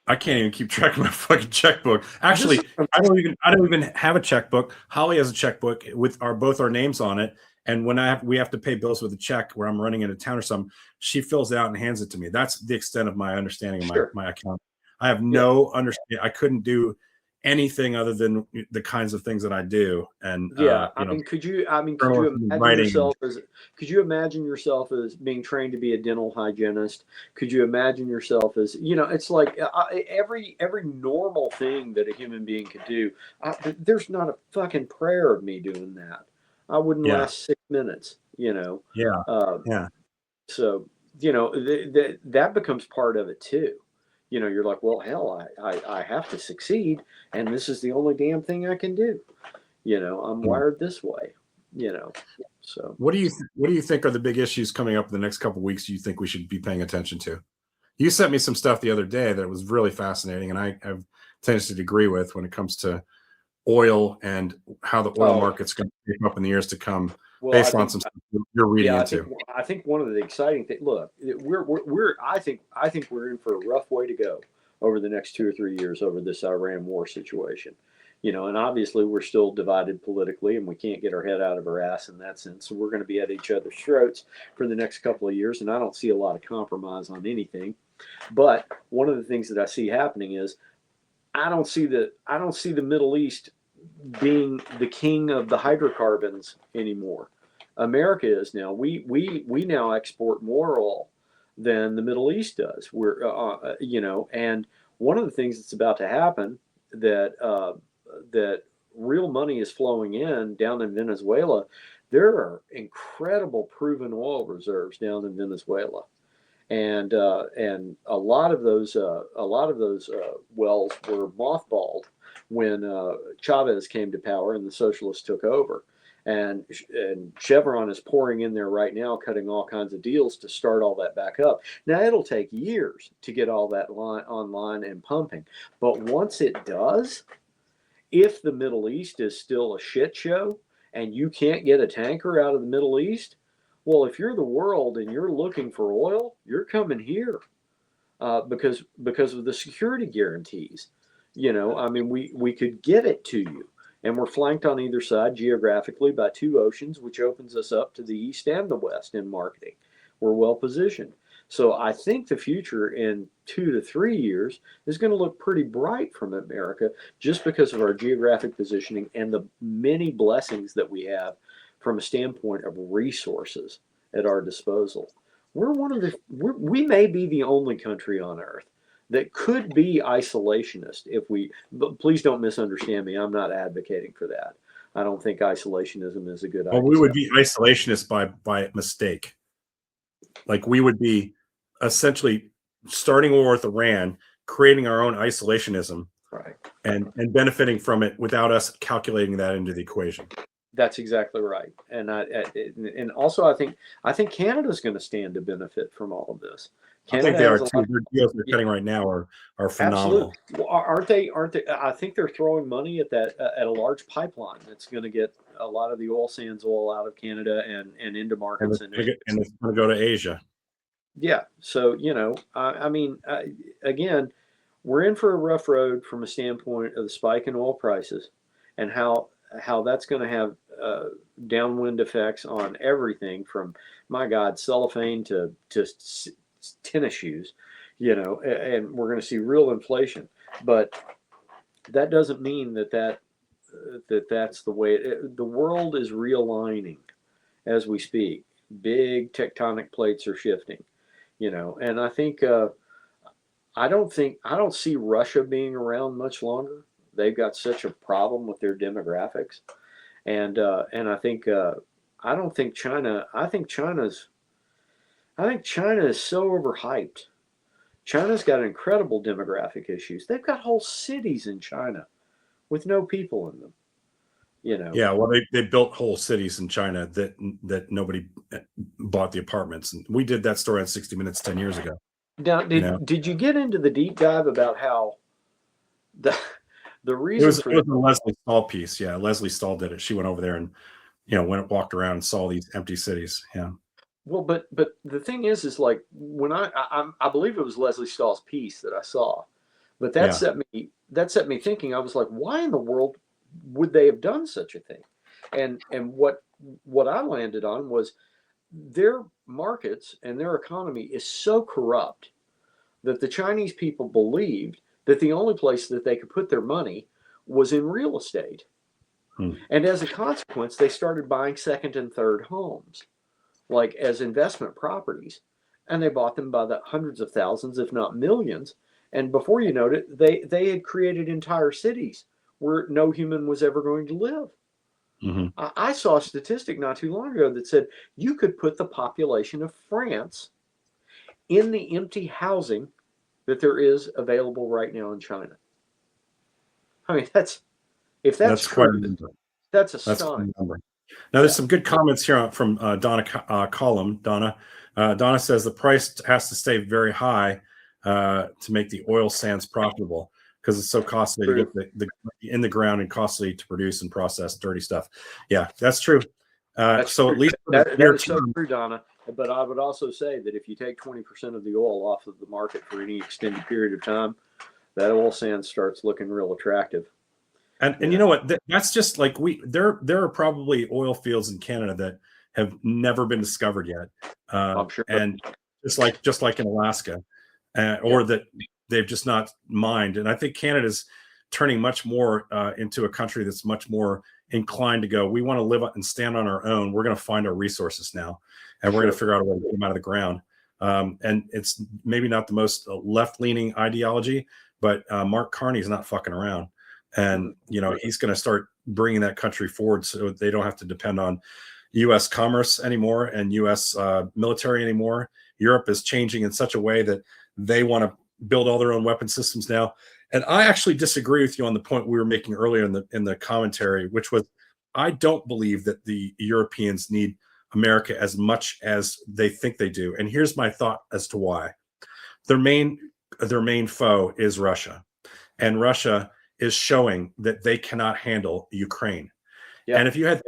I can't even keep track of my fucking checkbook. Actually, I don't even have a checkbook. Holly has a checkbook with both our names on it. And when we have to pay bills with a check where I'm running into town or something, she fills it out and hands it to me. That's the extent of my understanding of my account. I have no understanding. I couldn't do anything other than the kinds of things that I do. And could you imagine yourself as being trained to be a dental hygienist? Could you imagine yourself as, it's like every normal thing that a human being could do. There's not a fucking prayer of me doing that. I wouldn't last 6 minutes, Yeah. So, that becomes part of it too. You're like, well, hell, I have to succeed, and this is the only damn thing I can do. I'm wired this way. So what do you think are the big issues coming up in the next couple of weeks? You think we should be paying attention to? You sent me some stuff the other day that was really fascinating, and I have tendency to agree with when it comes to oil and how the oil market's going to pick up in the years to come. Well, based on some stuff you're reading into. I think one of the exciting things. Look, I think we're in for a rough way to go over the next 2 or 3 years over this Iran war situation. And obviously we're still divided politically, and we can't get our head out of our ass in that sense. So we're going to be at each other's throats for the next couple of years, and I don't see a lot of compromise on anything. But one of the things that I see happening is I don't see the Middle East being the king of the hydrocarbons anymore. America is now. We now export more oil than the Middle East does. We're and one of the things that's about to happen that real money is flowing in down in Venezuela. There are incredible proven oil reserves down in Venezuela, and a lot of those wells were mothballed when Chavez came to power and the socialists took over. and Chevron is pouring in there right now, cutting all kinds of deals to start all that back up. Now it'll take years to get all that line online and pumping, but once it does, if the Middle East is still a shit show and you can't get a tanker out of the Middle East, well, if you're the world and you're looking for oil, you're coming here because of the security guarantees. I mean, we could get it to you, and we're flanked on either side geographically by two oceans, which opens us up to the east and the west in marketing. We're well positioned. So I think the future in 2 to 3 years is going to look pretty bright from America just because of our geographic positioning and the many blessings that we have from a standpoint of resources at our disposal. We may be the only country on earth that could be isolationist but please don't misunderstand me. I'm not advocating for that. I don't think isolationism is a good idea. Well, we would be isolationist by mistake. Like we would be essentially starting a war with Iran, creating our own isolationism, right, and benefiting from it without us calculating that into the equation. That's exactly right. And also I think Canada's going to stand to benefit from all of this. I think they are too. Their deals they're cutting right now are phenomenal. Absolutely. Aren't they? I think they're throwing money at that at a large pipeline that's going to get a lot of the oil sands oil out of Canada and into markets. And it's going to go to Asia. Yeah. So, I mean, again, we're in for a rough road from a standpoint of the spike in oil prices and how that's going to have downwind effects on everything from, my God, cellophane to tennis shoes, and we're going to see real inflation. But that doesn't mean that's the way the world is realigning as we speak. Big tectonic plates are shifting. And I think I don't see Russia being around much longer. They've got such a problem with their demographics, and I think I don't think China. I think China is so overhyped. China's got incredible demographic issues. They've got whole cities in China with no people in them. Yeah, well, they built whole cities in China that nobody bought the apartments, and we did that story on 60 Minutes 10 years ago. Now, did you get into the deep dive about how the reason it was a Leslie Stahl piece? Yeah, Leslie Stahl did it. She went over there and walked around and saw these empty cities. Yeah. Well, but the thing is like when I believe it was Leslie Stahl's piece that I saw, but that set me thinking. I was like, why in the world would they have done such a thing? And what I landed on was their markets and their economy is so corrupt that the Chinese people believed that the only place that they could put their money was in real estate. And as a consequence, they started buying second and third homes, like as investment properties. And they bought them by the hundreds of thousands, if not millions. And before you know it, they had created entire cities where no human was ever going to live. Mm-hmm. I saw a statistic not too long ago that said you could put the population of France in the empty housing that there is available right now in China. I mean, that's true, that's astonishing. Now, there's some good comments here from Donna Collum. Donna says the price has to stay very high to make the oil sands profitable because it's so costly to get the in the ground and costly to produce and process dirty stuff. Yeah, that's true. That's so true. at least that is so true, Donna. But I would also say that if you take 20% of the oil off of the market for any extended period of time, that oil sand starts looking real attractive. And you know what? That's just like there are probably oil fields in Canada that have never been discovered yet. I'm sure. And just like in Alaska, or that they've just not mined. And I think Canada's turning much more into a country that's much more inclined to go, we want to live and stand on our own. We're going to find our resources now, and we're going to figure out a way to get them out of the ground. And it's maybe not the most left-leaning ideology, but Mark Carney's not fucking around. And, he's going to start bringing that country forward so they don't have to depend on U.S. commerce anymore and U.S. Military anymore. Europe is changing in such a way that they want to build all their own weapon systems now. And I actually disagree with you on the point we were making earlier in the commentary, which was I don't believe that the Europeans need America as much as they think they do. And here's my thought as to why. Their main foe is Russia, and Russia is showing that they cannot handle Ukraine. Yeah. And if you had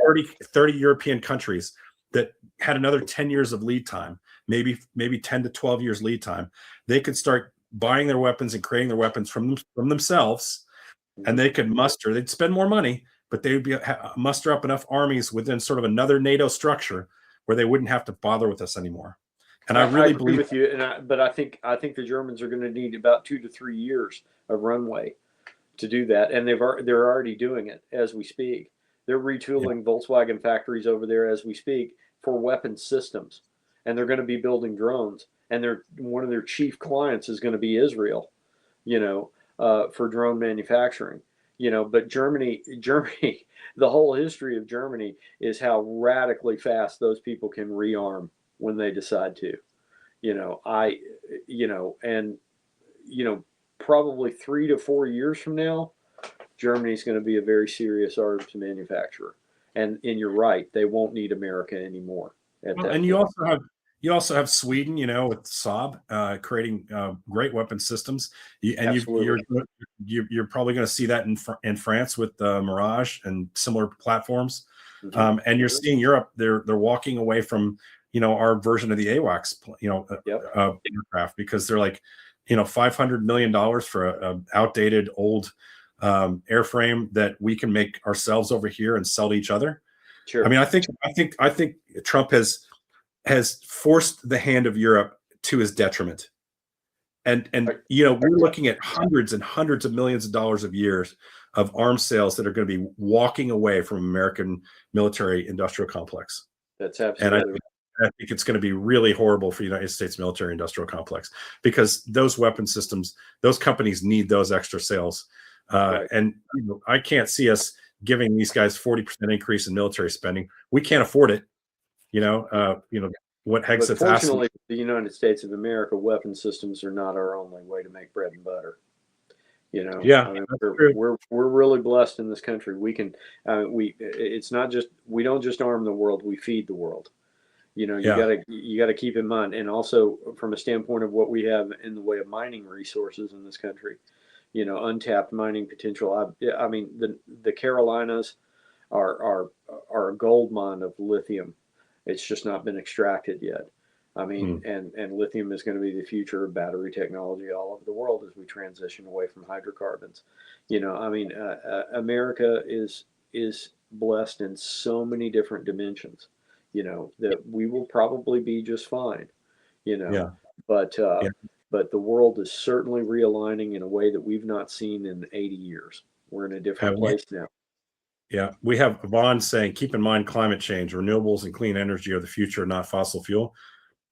30 European countries that had another 10 years of lead time, maybe 10 to 12 years lead time, they could start buying their weapons and creating their weapons from themselves, and they could muster. They'd spend more money, but they would muster up enough armies within sort of another NATO structure where they wouldn't have to bother with us anymore. And I really agree believe with you. But I think the Germans are going to need about 2 to 3 years of runway to do that, and they're already doing it as we speak. They're retooling Volkswagen factories over there as we speak for weapon systems, and they're going to be building drones. And one of their chief clients is going to be Israel, for drone manufacturing. But Germany, the whole history of Germany is how radically fast those people can rearm when they decide to. Probably 3 to 4 years from now, Germany's going to be a very serious arms manufacturer. And you're right, they won't need America anymore. And you also have Sweden, with Saab creating great weapon systems. You're probably going to see that in France with Mirage and similar platforms. Mm-hmm. And you're seeing Europe; they're walking away from our version of the AWACS aircraft, because they're like $500 million for a outdated old airframe that we can make ourselves over here and sell to each other. Sure. I mean, I think Trump has forced the hand of Europe to his detriment. And we're looking at hundreds and hundreds of millions of dollars of years of arms sales that are going to be walking away from American military industrial complex. That's absolutely. And I think it's going to be really horrible for the United States military industrial complex, because those weapon systems, those companies need those extra sales. Right. And I can't see us giving these guys 40% increase in military spending. We can't afford it. What Hexit's fortunately, the United States of America, weapon systems are not our only way to make bread and butter. We're really blessed in this country. We can, it's not just, we don't just arm the world, we feed the world. You gotta keep in mind, and also from a standpoint of what we have in the way of mining resources in this country, untapped mining potential. I mean, the Carolinas are a gold mine of lithium. It's just not been extracted yet. I mean, and lithium is going to be the future of battery technology all over the world as we transition away from hydrocarbons. America is blessed in so many different dimensions, that we will probably be just fine, but the world is certainly realigning in a way that we've not seen in 80 years. We're in a different place now. Yeah, we have Vaughn saying, keep in mind climate change, renewables and clean energy are the future, not fossil fuel.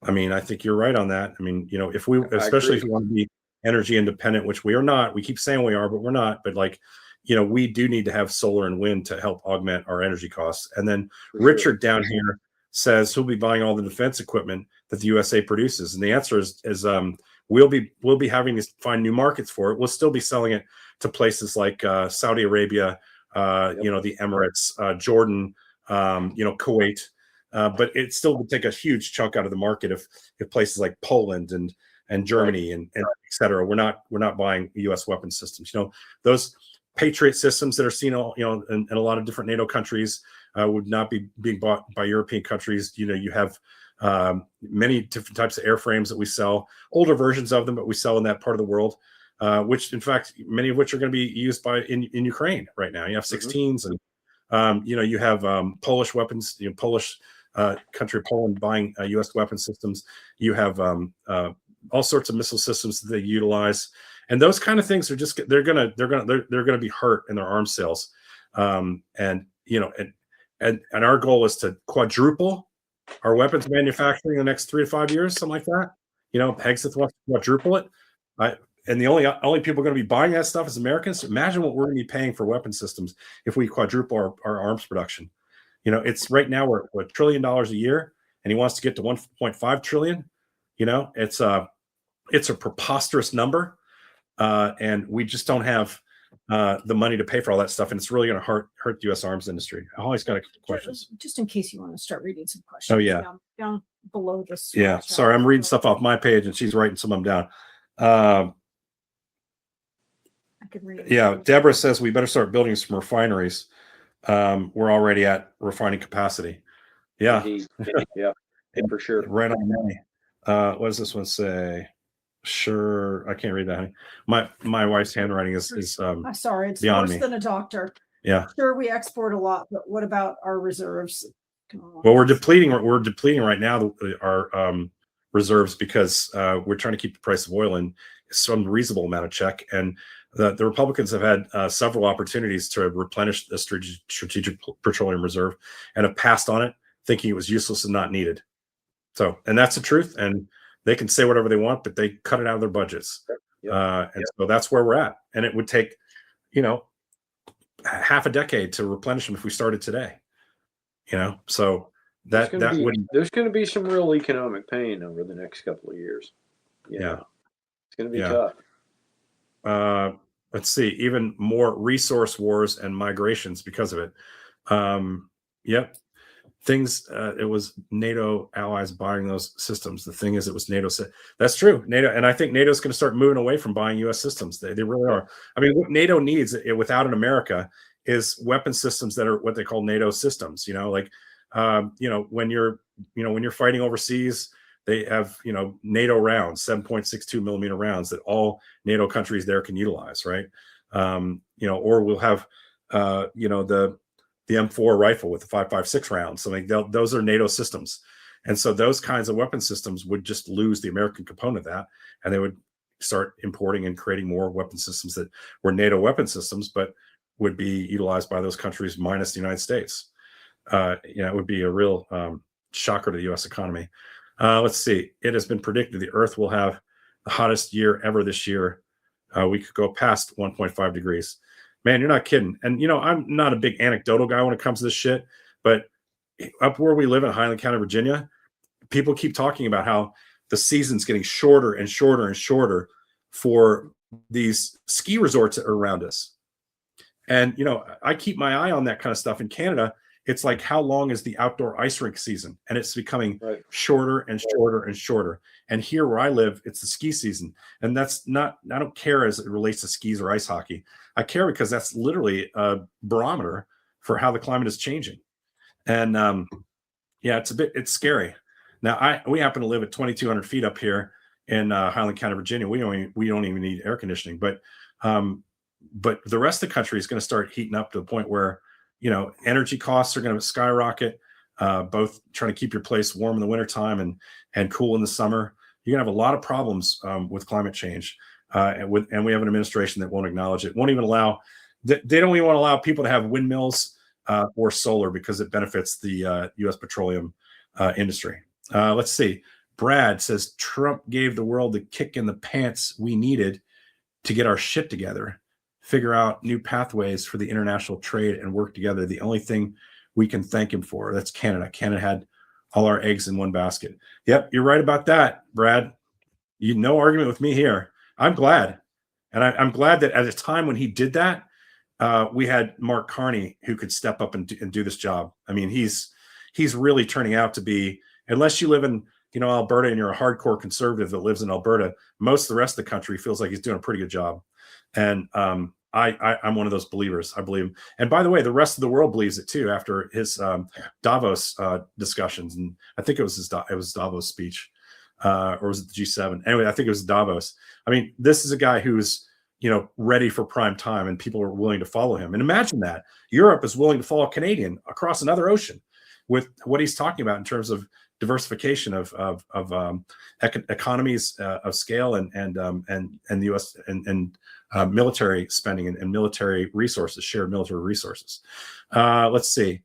I mean, I think you're right on that. I mean, if we want to be energy independent, which we are not, we keep saying we are, but we're not. But we do need to have solar and wind to help augment our energy costs. And then Richard down here says he'll be buying all the defense equipment that the USA produces. And the answer is we'll be having to find new markets for it. We'll still be selling it to places like Saudi Arabia, the Emirates, Jordan, Kuwait, but it still would take a huge chunk out of the market if places like Poland and Germany and et cetera, we're not buying U.S. weapon systems. Those Patriot systems that are seen, in a lot of different NATO countries would not be being bought by European countries. You have many different types of airframes that we sell, older versions of them, but we sell in that part of the world. Which, in fact, many of which are going to be used in Ukraine right now. You have 16s, and you have Polish weapons. Polish country Poland buying U.S. weapon systems. You have all sorts of missile systems that they utilize, and those kind of things are just they're gonna be hurt in their arms sales. And our goal is to quadruple our weapons manufacturing in the next 3 to 5 years, something like that. Hexit wants to quadruple it. And the only people going to be buying that stuff is Americans. Imagine what we're going to be paying for weapon systems if we quadruple our arms production. It's right now we're $1 trillion a year, and he wants to get to 1.5 trillion. It's a preposterous number, and we just don't have the money to pay for all that stuff, and it's really going to hurt the U.S. arms industry. I always got a couple questions. Just in case you want to start reading some questions. Oh yeah, down below this. Yeah, sorry, I'm reading stuff off my page, and she's writing some of them down. I could read it. Yeah, Deborah says we better start building some refineries. We're already at refining capacity. Yeah, yeah, for sure. Right on the money. What does this one say? Sure, I can't read that. Honey. My wife's handwriting is I'm sorry, it's beyond worse me. than a doctor. Yeah. Sure, we export a lot, but what about our reserves? Well, we're depleting right now our reserves because we're trying to keep the price of oil in some reasonable amount of check. And the Republicans have had several opportunities to replenish the strategic petroleum reserve and have passed on it, thinking it was useless and not needed. So, and that's the truth. And they can say whatever they want, but they cut it out of their budgets. So that's where we're at. And it would take, half a decade to replenish them if we started today. So there's going to be some real economic pain over the next couple of years. Yeah. It's going to be tough. Let's see, even more resource wars and migrations because of it. Yep. Things, it was NATO allies buying those systems. The thing is, it was NATO. That's true. NATO, and I think NATO is going to start moving away from buying U.S. systems. They really are. I mean, what NATO needs without an America is weapon systems that are what they call NATO systems. When you're fighting overseas, they have NATO rounds, 7.62 millimeter rounds that all NATO countries there can utilize, right? Or we'll have the M4 rifle with the 5.56 rounds. So those are NATO systems. And so those kinds of weapon systems would just lose the American component of that. And they would start importing and creating more weapon systems that were NATO weapon systems, but would be utilized by those countries minus the United States. It would be a real shocker to the U.S. economy. Let's see. It has been predicted the Earth will have the hottest year ever this year. We could go past 1.5 degrees. Man, you're not kidding. And, I'm not a big anecdotal guy when it comes to this shit, but up where we live in Highland County, Virginia, people keep talking about how the season's getting shorter and shorter and shorter for these ski resorts that are around us. And, I keep my eye on that kind of stuff in Canada. It's like, how long is the outdoor ice rink season? And it's becoming shorter and shorter and shorter. And here where I live, it's the ski season. And that's not, I don't care as it relates to skis or ice hockey. I care because that's literally a barometer for how the climate is changing. And it's scary. Now we happen to live at 2,200 feet up here in Highland County, Virginia. We don't even need air conditioning, but the rest of the country is going to start heating up to the point where, energy costs are going to skyrocket, both trying to keep your place warm in the wintertime and cool in the summer. You're going to have a lot of problems with climate change. And we have an administration that won't acknowledge it, won't even allow, they don't even want to allow people to have windmills or solar because it benefits the U.S. petroleum industry. Let's see. Brad says Trump gave the world the kick in the pants we needed to get our shit together, figure out new pathways for the international trade and work together. The only thing we can thank him for, that's Canada. Canada had all our eggs in one basket. Yep, you're right about that, Brad. No argument with me here. I'm glad. And I'm glad that at a time when he did that, we had Mark Carney who could step up and do this job. I mean, he's really turning out to be, unless you live in Alberta and you're a hardcore conservative that lives in Alberta, most of the rest of the country feels like he's doing a pretty good job. And I'm one of those believers. I believe him. And by the way, the rest of the world believes it too after his Davos discussions. And I think it was his Davos speech. Or was it the G7? Anyway, I think it was Davos. I mean, this is a guy who's, ready for prime time and people are willing to follow him. And imagine that Europe is willing to follow a Canadian across another ocean with what he's talking about in terms of diversification of economies of scale and the U.S. and military spending and military resources, shared military resources. Let's see.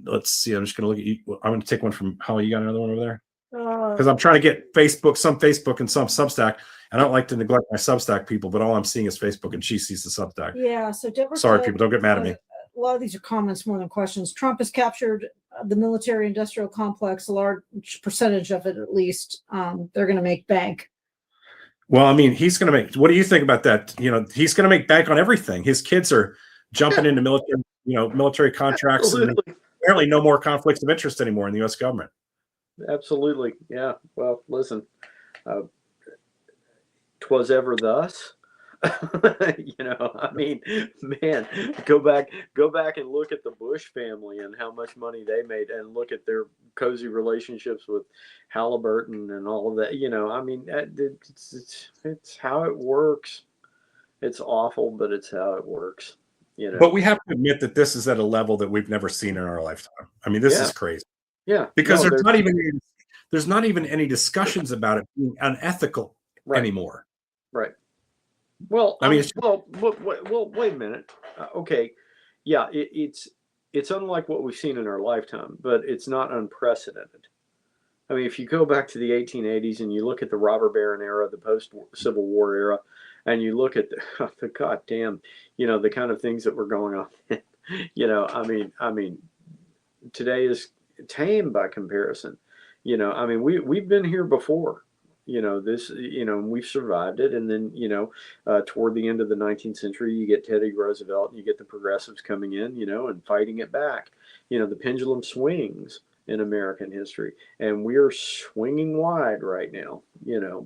I'm just going to look at you. I'm going to take one from Holly. You got another one over there? Because I'm trying to get some Facebook and some Substack. I don't like to neglect my Substack people, but all I'm seeing is Facebook and she sees the Substack. Yeah. So Deborah, sorry, people, don't get mad at me. A lot of these are comments more than questions. Trump has captured the military industrial complex, a large percentage of it, at least. They're going to make bank. Well, I mean, he's going to make. What do you think about that? He's going to make bank on everything. His kids are jumping into military contracts, Absolutely. and apparently no more conflicts of interest anymore in the U.S. government. Absolutely. Yeah. Well, listen, 'twas ever thus. I mean, man, go back and look at the Bush family and how much money they made, and look at their cozy relationships with Halliburton and all of that. I mean, it's how it works. It's awful, but it's how it works. But we have to admit that this is at a level that we've never seen in our lifetime. I mean, this is crazy. Yeah, because there's not even any discussions about it being unethical anymore. Right. Well, I mean, well, wait a minute. Okay, yeah, it's unlike what we've seen in our lifetime, but it's not unprecedented. I mean, if you go back to the 1880s and you look at the robber baron era, the post-Civil War era, and you look at the goddamn, the kind of things that were going on, I mean, today is tame by comparison. I mean, we've been here before. We've survived it. And then, toward the end of the 19th century, you get Teddy Roosevelt and you get the progressives coming in, and fighting it back. The pendulum swings in American history, and we're swinging wide right now,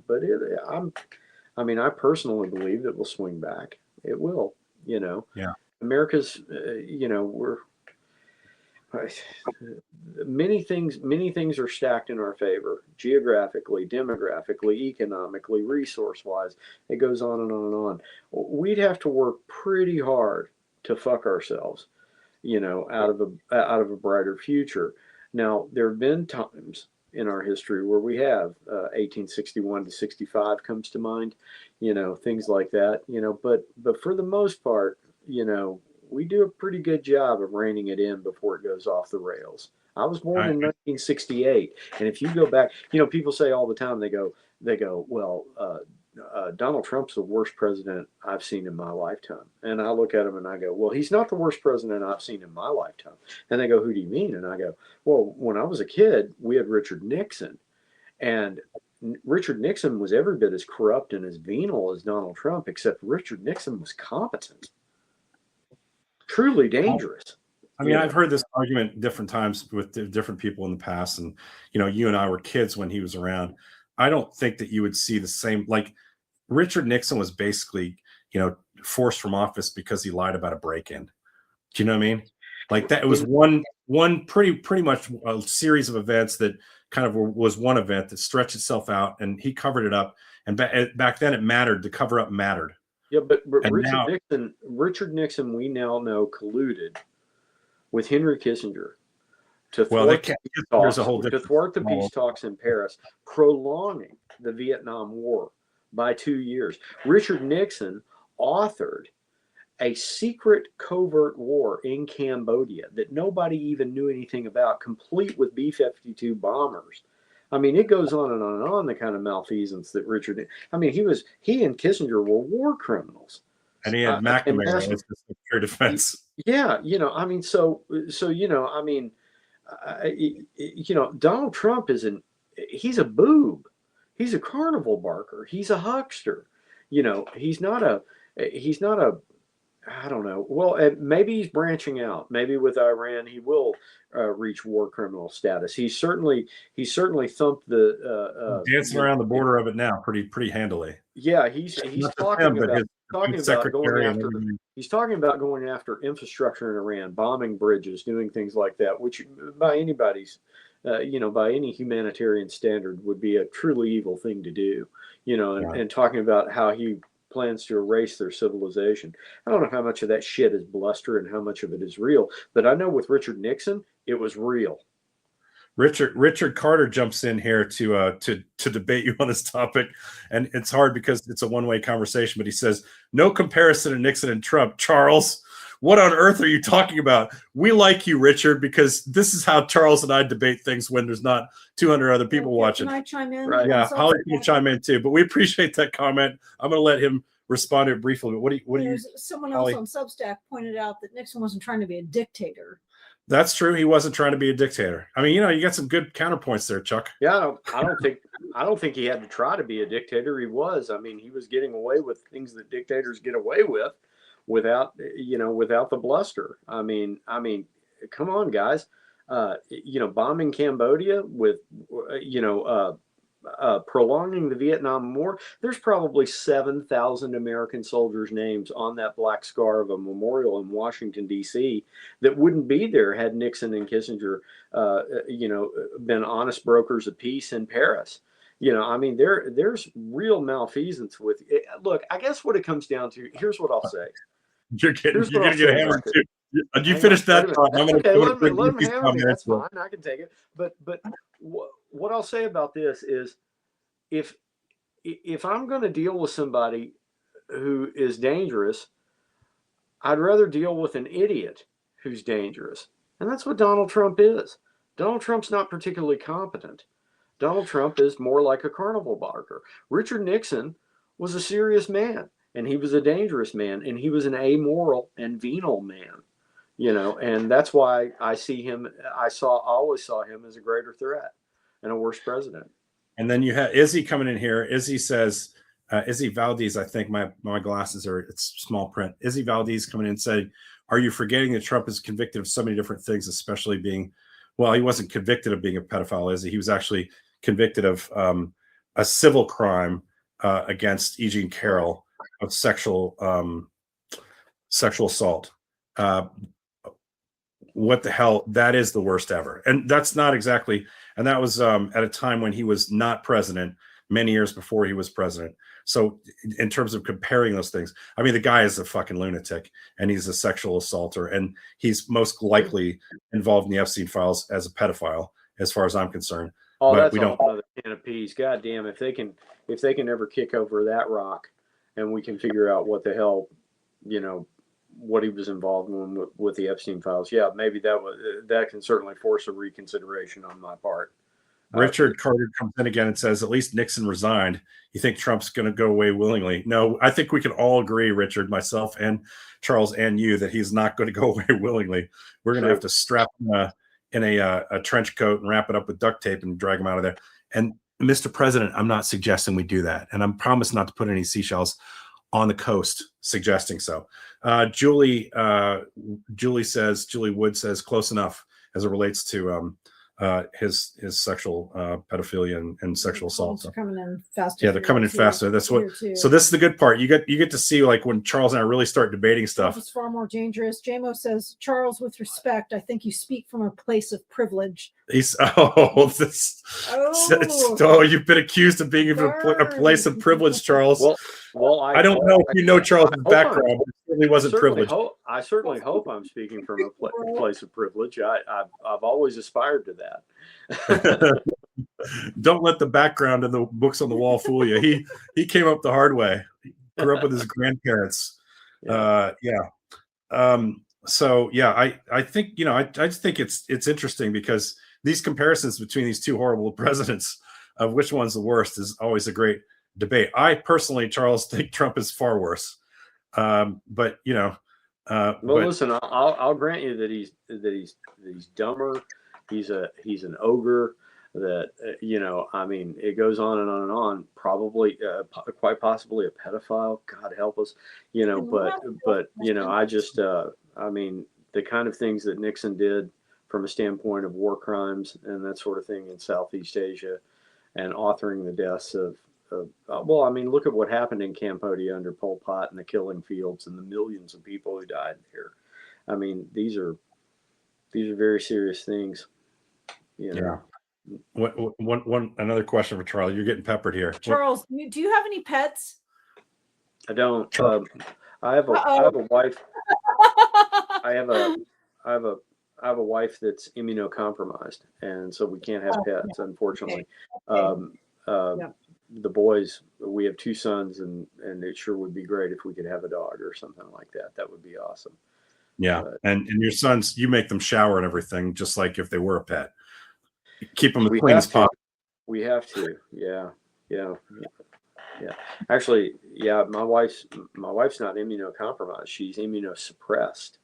but I personally believe it will swing back. It will, Yeah. America's, we're, many things are stacked in our favor, geographically, demographically, economically, resource wise. It goes on and on and on. We'd have to work pretty hard to fuck ourselves, out of a brighter future. Now, there have been times in our history where we have 1861 to 65 comes to mind, things like that, but for the most part, we do a pretty good job of reining it in before it goes off the rails. I was born in 1968, and if you go back, people say all the time, they go, well, Donald Trump's the worst president I've seen in my lifetime. And I look at him and I go, well, he's not the worst president I've seen in my lifetime. And they go, who do you mean? And I go, well, when I was a kid, we had Richard Nixon, and Richard Nixon was every bit as corrupt and as venal as Donald Trump, except Richard Nixon was competent. Truly dangerous. I mean, I've heard this argument different times with different people in the past, and you and I were kids when he was around. I don't think that you would see the same. Like, Richard Nixon was basically, forced from office because he lied about a break-in. Do you know what I mean? Like, that, it was one pretty much a series of events that kind of was one event that stretched itself out, and he covered it up. And back then, it mattered. The cover up mattered. Yeah, but Richard Nixon, we now know, colluded with Henry Kissinger to thwart the peace talks in Paris, prolonging the Vietnam War by 2 years. Richard Nixon authored a secret covert war in Cambodia that nobody even knew anything about, complete with B-52 bombers. I mean, it goes on and on and on, the kind of malfeasance that he and Kissinger were war criminals. And he had McNamara as the Secretary of Defense. Yeah, Donald Trump he's a boob. He's a carnival barker. He's a huckster. He's not a, I don't know. Well, maybe he's branching out. Maybe with Iran, he will reach war criminal status. He certainly thumped the dancing around the border of it now pretty handily. Yeah, he's talking about going after infrastructure in Iran, bombing bridges, doing things like that, which by anybody's, by any humanitarian standard would be a truly evil thing to do. And talking about how he plans to erase their civilization. I don't know how much of that shit is bluster and how much of it is real, but I know with Richard Nixon, it was real. Richard Carter jumps in here to debate you on this topic, and it's hard because it's a one-way conversation. But he says, "No comparison to Nixon and Trump, Charles. What on earth are you talking about? We like you, Richard, because this is how Charles and I debate things when there's not 200 other people watching." Can I chime in? Right. Yeah, Holly can chime in too. But we appreciate that comment. I'm going to let him respond to it briefly. But what do you? Someone else on Substack pointed out that Nixon wasn't trying to be a dictator. That's true. He wasn't trying to be a dictator. I mean, you got some good counterpoints there, Chuck. Yeah, I don't think he had to try to be a dictator. He was. I mean, he was getting away with things that dictators get away with without without the bluster. Come on, guys. Bombing Cambodia with prolonging the Vietnam War. There's probably 7,000 American soldiers' names on that black scar of a memorial in Washington, D.C. that wouldn't be there had Nixon and Kissinger, been honest brokers of peace in Paris. There's real malfeasance with it. Look, I guess what it comes down to, here's what I'll say. You're gonna get hammered too. You finish that thought. That's okay. Let him hammer me. That's fine. I can take it. But what I'll say about this is, if I'm going to deal with somebody who is dangerous, I'd rather deal with an idiot who's dangerous. And that's what Donald Trump is. Donald Trump's not particularly competent. Donald Trump is more like a carnival barker. Richard Nixon was a serious man, and he was a dangerous man, and he was an amoral and venal man. And that's why I always saw him as a greater threat and a worse president. And then you have Izzy coming in here. Izzy says, Izzy Valdez, I think my glasses it's small print. Izzy Valdez coming in and saying, are you forgetting that Trump is convicted of so many different things, especially being, well, he wasn't convicted of being a pedophile, is he? He was actually convicted of a civil crime against E. Jean Carroll of sexual assault. What the hell? That is the worst ever. And that's not exactly, and that was at a time when he was not president, many years before he was president. So in terms of comparing those things, I mean, the guy is a fucking lunatic, and he's a sexual assaulter, and he's most likely involved in the Epstein files as a pedophile, as far as I'm concerned. Oh, that's another can of peas. God damn, if they can ever kick over that rock, and we can figure out what the hell, what he was involved in with the Epstein files. Yeah, maybe that can certainly force a reconsideration on my part. Richard Carter comes in again and says, at least Nixon resigned. You think Trump's going to go away willingly? No, I think we can all agree, Richard, myself and Charles and you, that he's not going to go away willingly. We're going to have to strap him in a trench coat and wrap it up with duct tape and drag him out of there. And Mr. President, I'm not suggesting we do that. And I promise not to put any seashells on the coast suggesting so. Julie Wood says close enough as it relates to his sexual pedophilia and sexual assault. They're coming in faster. Yeah, they're coming in faster. That's what. So this is the good part. You get to see, like, when Charles and I really start debating stuff. It's far more dangerous. JMO says, Charles, with respect, I think you speak from a place of privilege. You've been accused of being in a place of privilege, Charles. Well, I don't know if you know Charles' background, but it certainly wasn't privileged. I certainly hope I'm speaking from a place of privilege. I've always aspired to that. Don't let the background and the books on the wall fool you. He came up the hard way. He grew up with his grandparents. I think I just think it's interesting because these comparisons between these two horrible presidents of which one's the worst is always a great debate. I personally, Charles, think Trump is far worse. Listen, I'll grant you that he's dumber. He's an ogre. That it goes on and on and on. Probably, quite possibly a pedophile. God help us. I just the kind of things that Nixon did from a standpoint of war crimes and that sort of thing in Southeast Asia, and authoring the deaths of look at what happened in Cambodia under Pol Pot and the killing fields and the millions of people who died there. I mean, these are very serious things. Yeah. Another question for Charlie. You're getting peppered here. Charles, do you have any pets? I don't. I have a wife. I have a wife that's immunocompromised, and so we can't have pets, unfortunately. Okay. The boys, we have 2 sons, and it sure would be great if we could have a dog or something like that. That would be awesome. Yeah, and your sons, you make them shower and everything, just like if they were a pet. Keep them as clean as possible. We have to. Yeah. Actually, my wife's not immunocompromised. She's immunosuppressed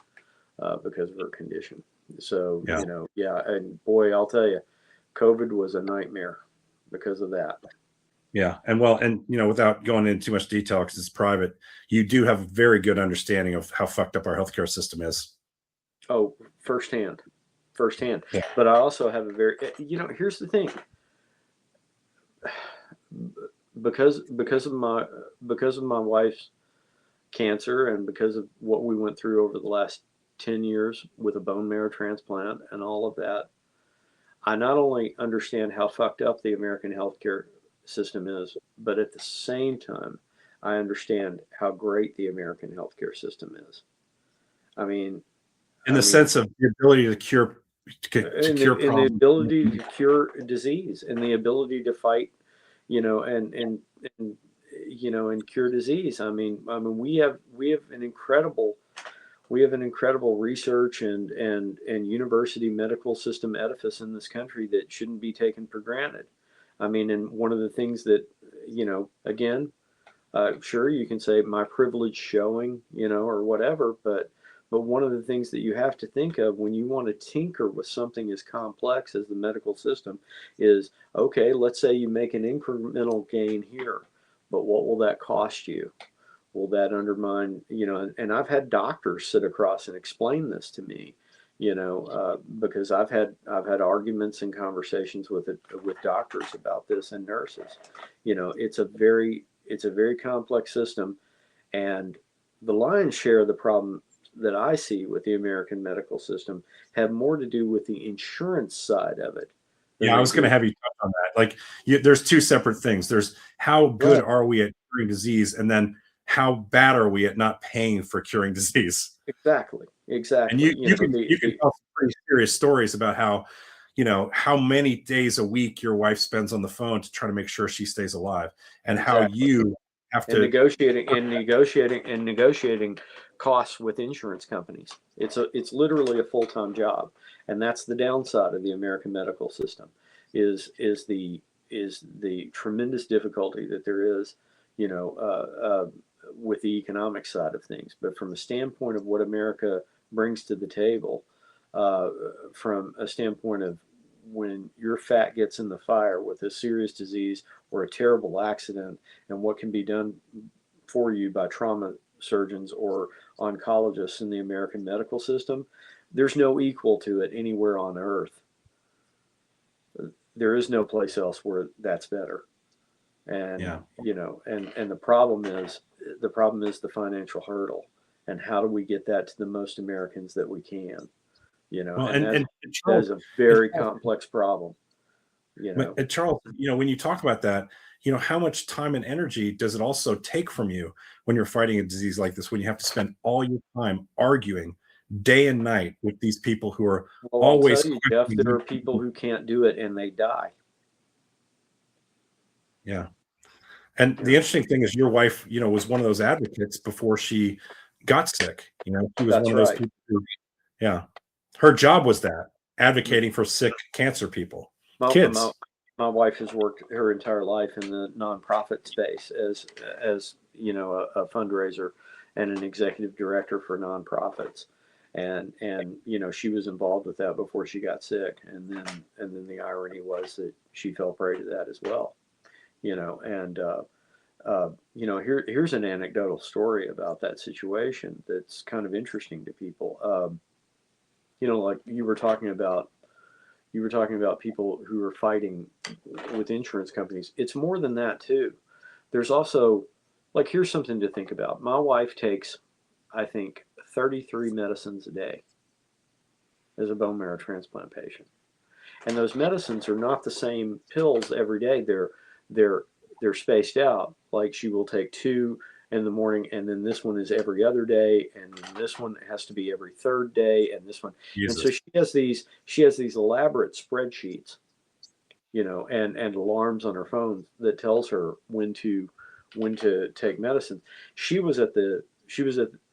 because of her condition. So, Yeah. yeah, and boy, I'll tell you, COVID was a nightmare because of that. Yeah. And well, and without going into too much detail because it's private, you do have a very good understanding of how fucked up our healthcare system is. Oh, firsthand. Yeah. But I also have a very, here's the thing. Because of my wife's cancer and because of what we went through over the last 10 years with a bone marrow transplant and all of that, I not only understand how fucked up the American healthcare system is, but at the same time, I understand how great the American healthcare system is. I mean, In the sense of the ability to cure in the problems. ability to cure disease and the ability to fight, and and cure disease. I mean, we have an incredible research and university medical system edifice in this country that shouldn't be taken for granted. I mean, and one of the things that, again, sure, you can say my privilege showing, or whatever, but one of the things that you have to think of when you want to tinker with something as complex as the medical system is, okay, let's say you make an incremental gain here, but what will that cost you? Will that undermine, and I've had doctors sit across and explain this to me, because I've had arguments and conversations with doctors about this and nurses. It's a very complex system, and the lion's share of the problem that I see with the American medical system have more to do with the insurance side of it than Yeah, I they was going to do. have you touch on that. Like, there's two separate things. There's how good Right. are we at curing disease, and then how bad are we at not paying for curing disease? Exactly. And Exactly. you can tell some pretty serious stories about how many days a week your wife spends on the phone to try to make sure she stays alive, and how Exactly. you have And to. negotiating costs with insurance companies. It's literally a full-time job, and that's the downside of the American medical system, is the tremendous difficulty that there is, with the economic side of things. But from a standpoint of what America brings to the table, uh, from a standpoint of when your fat gets in the fire with a serious disease or a terrible accident, and what can be done for you by trauma surgeons or oncologists in the American medical system, there's no equal to it anywhere on earth. There is no place else where that's better. And Yeah. and the problem is the financial hurdle, and how do we get that to the most Americans that we can? Well, And that and that Charles, is a and very Charles, complex problem. You know, and Charles, when you talk about that, how much time and energy does it also take from you when you're fighting a disease like this, when you have to spend all your time arguing day and night with these people who are well, I'll tell always you, Jeff, there questioning are people you? who can't do it and they die. Yeah. And the Yeah, interesting thing is your wife, was one of those advocates before she got sick. She was one that's of those right. people who, yeah, her job was that, Mm. advocating for sick cancer people, My, my, kids. my wife has worked her entire life in the nonprofit space as a fundraiser and an executive director for nonprofits, and she was involved with that before she got sick, and then the irony was that she fell prey to that as well. And here's an anecdotal story about that situation that's kind of interesting to people. Like you were talking about people who are fighting with insurance companies. It's more than that too. There's also, like, here's something to think about. My wife takes, I think, 33 medicines a day as a bone marrow transplant patient, and those medicines are not the same pills every day. They're they're spaced out. Like, she will take two in the morning, and then this one is every other day, and then this one has to be every third day, and this one. And so Jesus. she has these elaborate spreadsheets, and alarms on her phone that tells her when to take medicine. She was at the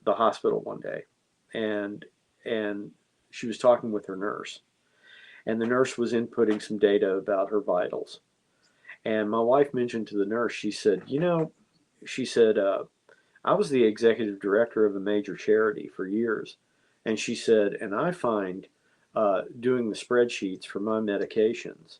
hospital one day, and and she was talking with her nurse, and the nurse was inputting some data about her vitals. And my wife mentioned to the nurse, she said, I was the executive director of a major charity for years. And she said, and I find doing the spreadsheets for my medications.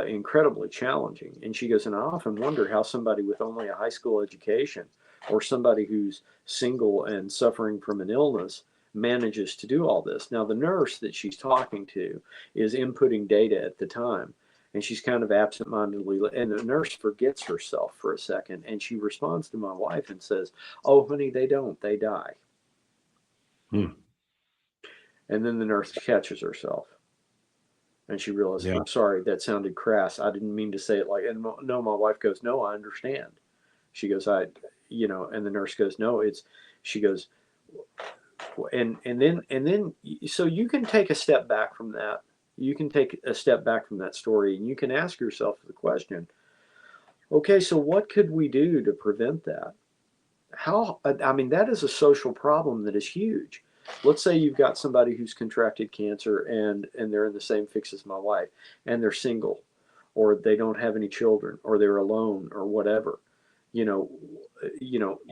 Incredibly challenging. And she goes, and I often wonder how somebody with only a high school education or somebody who's single and suffering from an illness manages to do all this. Now, the nurse that she's talking to is inputting data at the time, and she's kind of absentmindedly, and the nurse forgets herself for a second, and she responds to my wife and says, "Oh, honey, they don't, they die." Hmm. And then the nurse catches herself. And she realized, Yeah. I'm sorry, that sounded crass. I didn't mean to say it like, and no, my wife goes, no, I understand. She goes, and the nurse goes, no, she goes, and then, so you can take a step back from that. You can take a step back from that story and you can ask yourself the question, okay, so what could we do to prevent that? I mean, that is a social problem that is huge. Let's say you've got somebody who's contracted cancer and they're in the same fix as my wife and they're single or they don't have any children or they're alone or whatever. You know,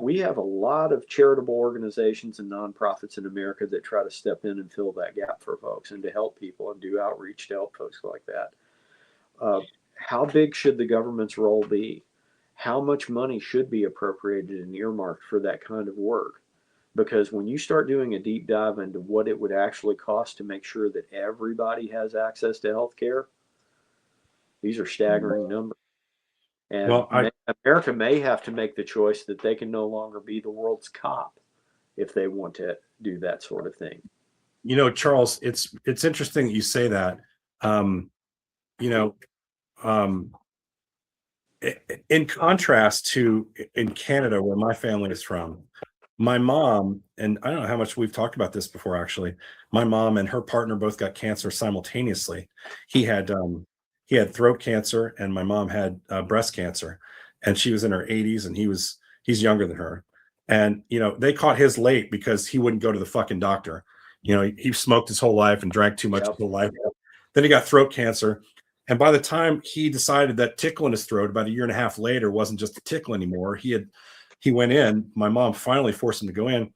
we have a lot of charitable organizations and nonprofits in America that try to step in and fill that gap for folks and to help people and do outreach to help folks like that. How big should the government's role be? How much money should be appropriated and earmarked for that kind of work? Because when you start doing a deep dive into what it would actually cost to make sure that everybody has access to health care, these are staggering numbers. And Well, America may have to make the choice that they can no longer be the world's cop if they want to do that sort of thing. Charles, it's interesting that you say that. You know, in contrast to in Canada, where my family is from, my mom, and I don't know how much we've talked about this before, actually. My mom and her partner both got cancer simultaneously. He had throat cancer, and my mom had breast cancer, and she was in her 80s, and he's younger than her. And they caught his late because he wouldn't go to the fucking doctor. He smoked his whole life and drank too much his whole life. Then he got throat cancer. And by the time he decided that tickle in his throat about a year and a half later wasn't just a tickle anymore, he went in. My mom finally forced him to go in,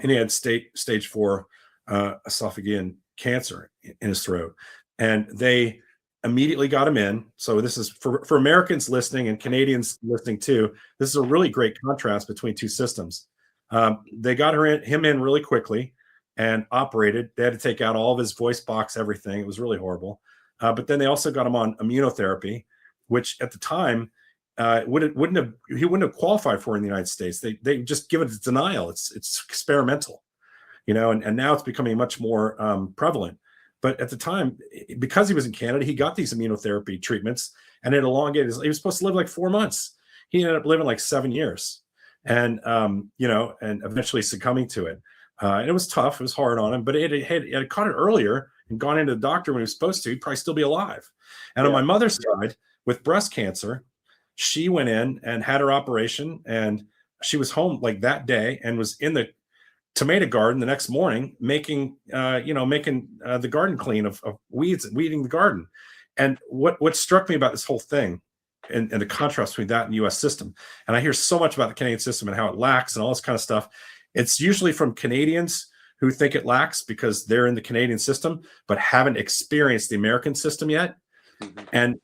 and he had stage 4 esophageal cancer in his throat. And they immediately got him in. So this is for Americans listening and Canadians listening too. This is a really great contrast between two systems. They got him in really quickly and operated. They had to take out all of his voice box, everything. It was really horrible. But then they also got him on immunotherapy, which at the time he wouldn't have qualified for in the United States. They just give it a denial. It's experimental, and now it's becoming much more prevalent. But at the time, because he was in Canada, he got these immunotherapy treatments, and it elongated. He was supposed to live like 4 months. He ended up living like 7 years, and and eventually succumbing to it. And it was tough. It was hard on him, but it had caught it earlier and gone into the doctor when he was supposed to, he'd probably still be alive. And on my mother's side, with breast cancer, she went in and had her operation, and she was home like that day and was in the tomato garden the next morning making the garden clean of weeding the garden. And what struck me about this whole thing and the contrast between that and the US system, and I hear so much about the Canadian system and how it lacks and all this kind of stuff, it's usually from Canadians who think it lacks because they're in the Canadian system but haven't experienced the American system yet. Mm-hmm.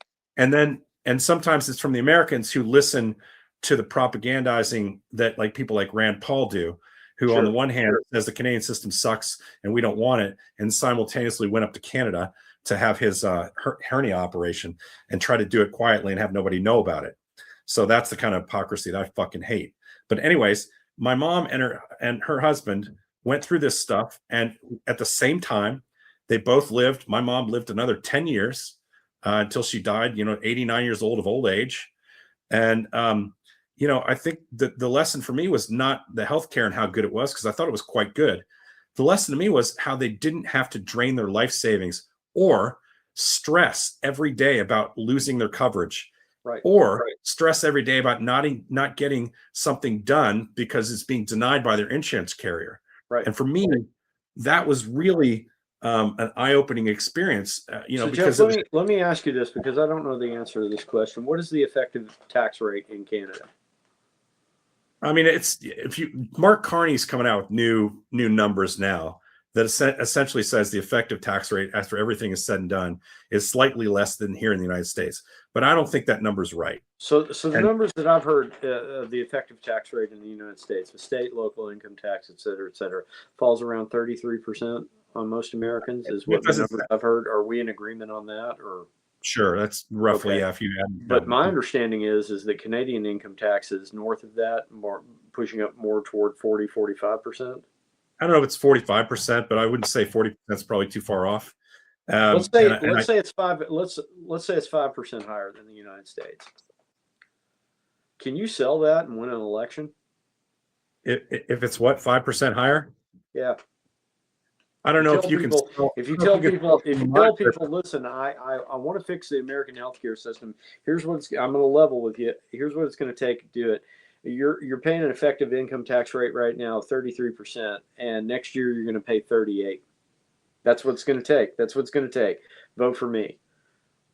And sometimes it's from the Americans who listen to the propagandizing that like people like Rand Paul do, who on the one hand says the Canadian system sucks and we don't want it, and simultaneously went up to Canada to have his hernia operation and try to do it quietly and have nobody know about it. So that's the kind of hypocrisy that I fucking hate. But anyways, my mom and her husband went through this stuff, and at the same time, they both lived. My mom lived another 10 years until she died, 89 years old of old age. And, I think that the lesson for me was not the healthcare and how good it was, because I thought it was quite good. The lesson to me was how they didn't have to drain their life savings or stress every day about losing their coverage. Right. Or stress every day about not getting something done because it's being denied by their insurance carrier. Right. And for me, that was really an eye-opening experience. So because Jeff, let me ask you this, because I don't know the answer to this question. What is the effective tax rate in Canada? I mean, Mark Carney's coming out with new numbers now that essentially says the effective tax rate after everything is said and done is slightly less than here in the United States. But I don't think that number's right. So the numbers that I've heard of the effective tax rate in the United States, the state, local income tax, et cetera, falls around 33% on most Americans, is what the numbers I've heard. Are we in agreement on that? Or sure, that's roughly okay. Yeah. If you add, but my understanding is that Canadian income tax is north of that, more pushing up more toward 40-45%. I don't know if it's 45%, but I wouldn't say 40%. That's probably too far off. Let's say it's 5%. Let's say it's 5% higher than the United States. Can you sell that and win an election? If it's what, 5% higher? Yeah. I don't know if you can. If you tell people, listen, I want to fix the American healthcare system. Here's what I'm going to level with you. Here's what it's going to take to do it. You're paying an effective income tax rate right now of 33%, and next year you're going to pay 38%. That's what it's going to take. That's what it's going to take. Vote for me.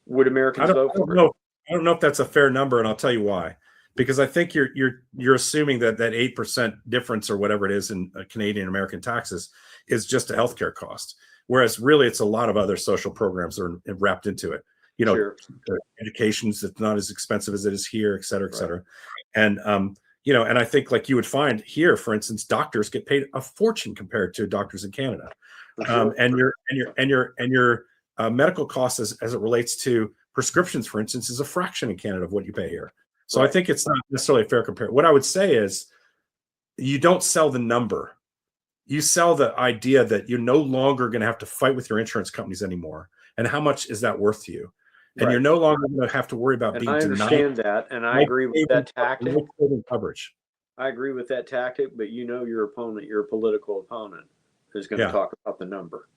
Would Americans vote for it? I don't know if that's a fair number, and I'll tell you why. Because I think you're assuming that 8% difference or whatever it is in Canadian American taxes is just a healthcare cost, whereas really it's a lot of other social programs that are wrapped into it. Sure. Education's that's not as expensive as it is here, et cetera, et cetera. And and I think like you would find here, for instance, doctors get paid a fortune compared to doctors in Canada. Sure. And your medical costs as it relates to prescriptions, for instance, is a fraction in Canada of what you pay here. So I think it's not necessarily a fair comparison. What I would say is you don't sell the number. You sell the idea that you're no longer going to have to fight with your insurance companies anymore. And how much is that worth to you? And you're no longer going to have to worry about being denied. I understand that, and I agree with that tactic. Coverage. I agree with that tactic, but your opponent, your political opponent, is going to talk about the number.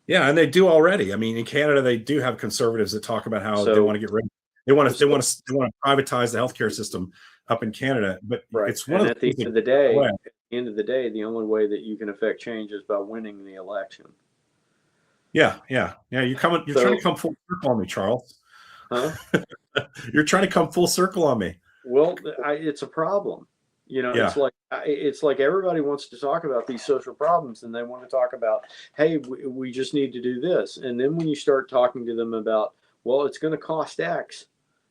Yeah, and they do already. I mean, in Canada, they do have conservatives that talk about how they want to get rid of. They want to privatize the healthcare system up in Canada, but it's one of at the end of the day. At the end of the day, the only way that you can affect change is by winning the election. Yeah. You're trying to come full circle on me, Charles. Huh? You're trying to come full circle on me. Well, it's a problem. It's like everybody wants to talk about these social problems, and they want to talk about, hey, we just need to do this. And then when you start talking to them about, well, it's going to cost X,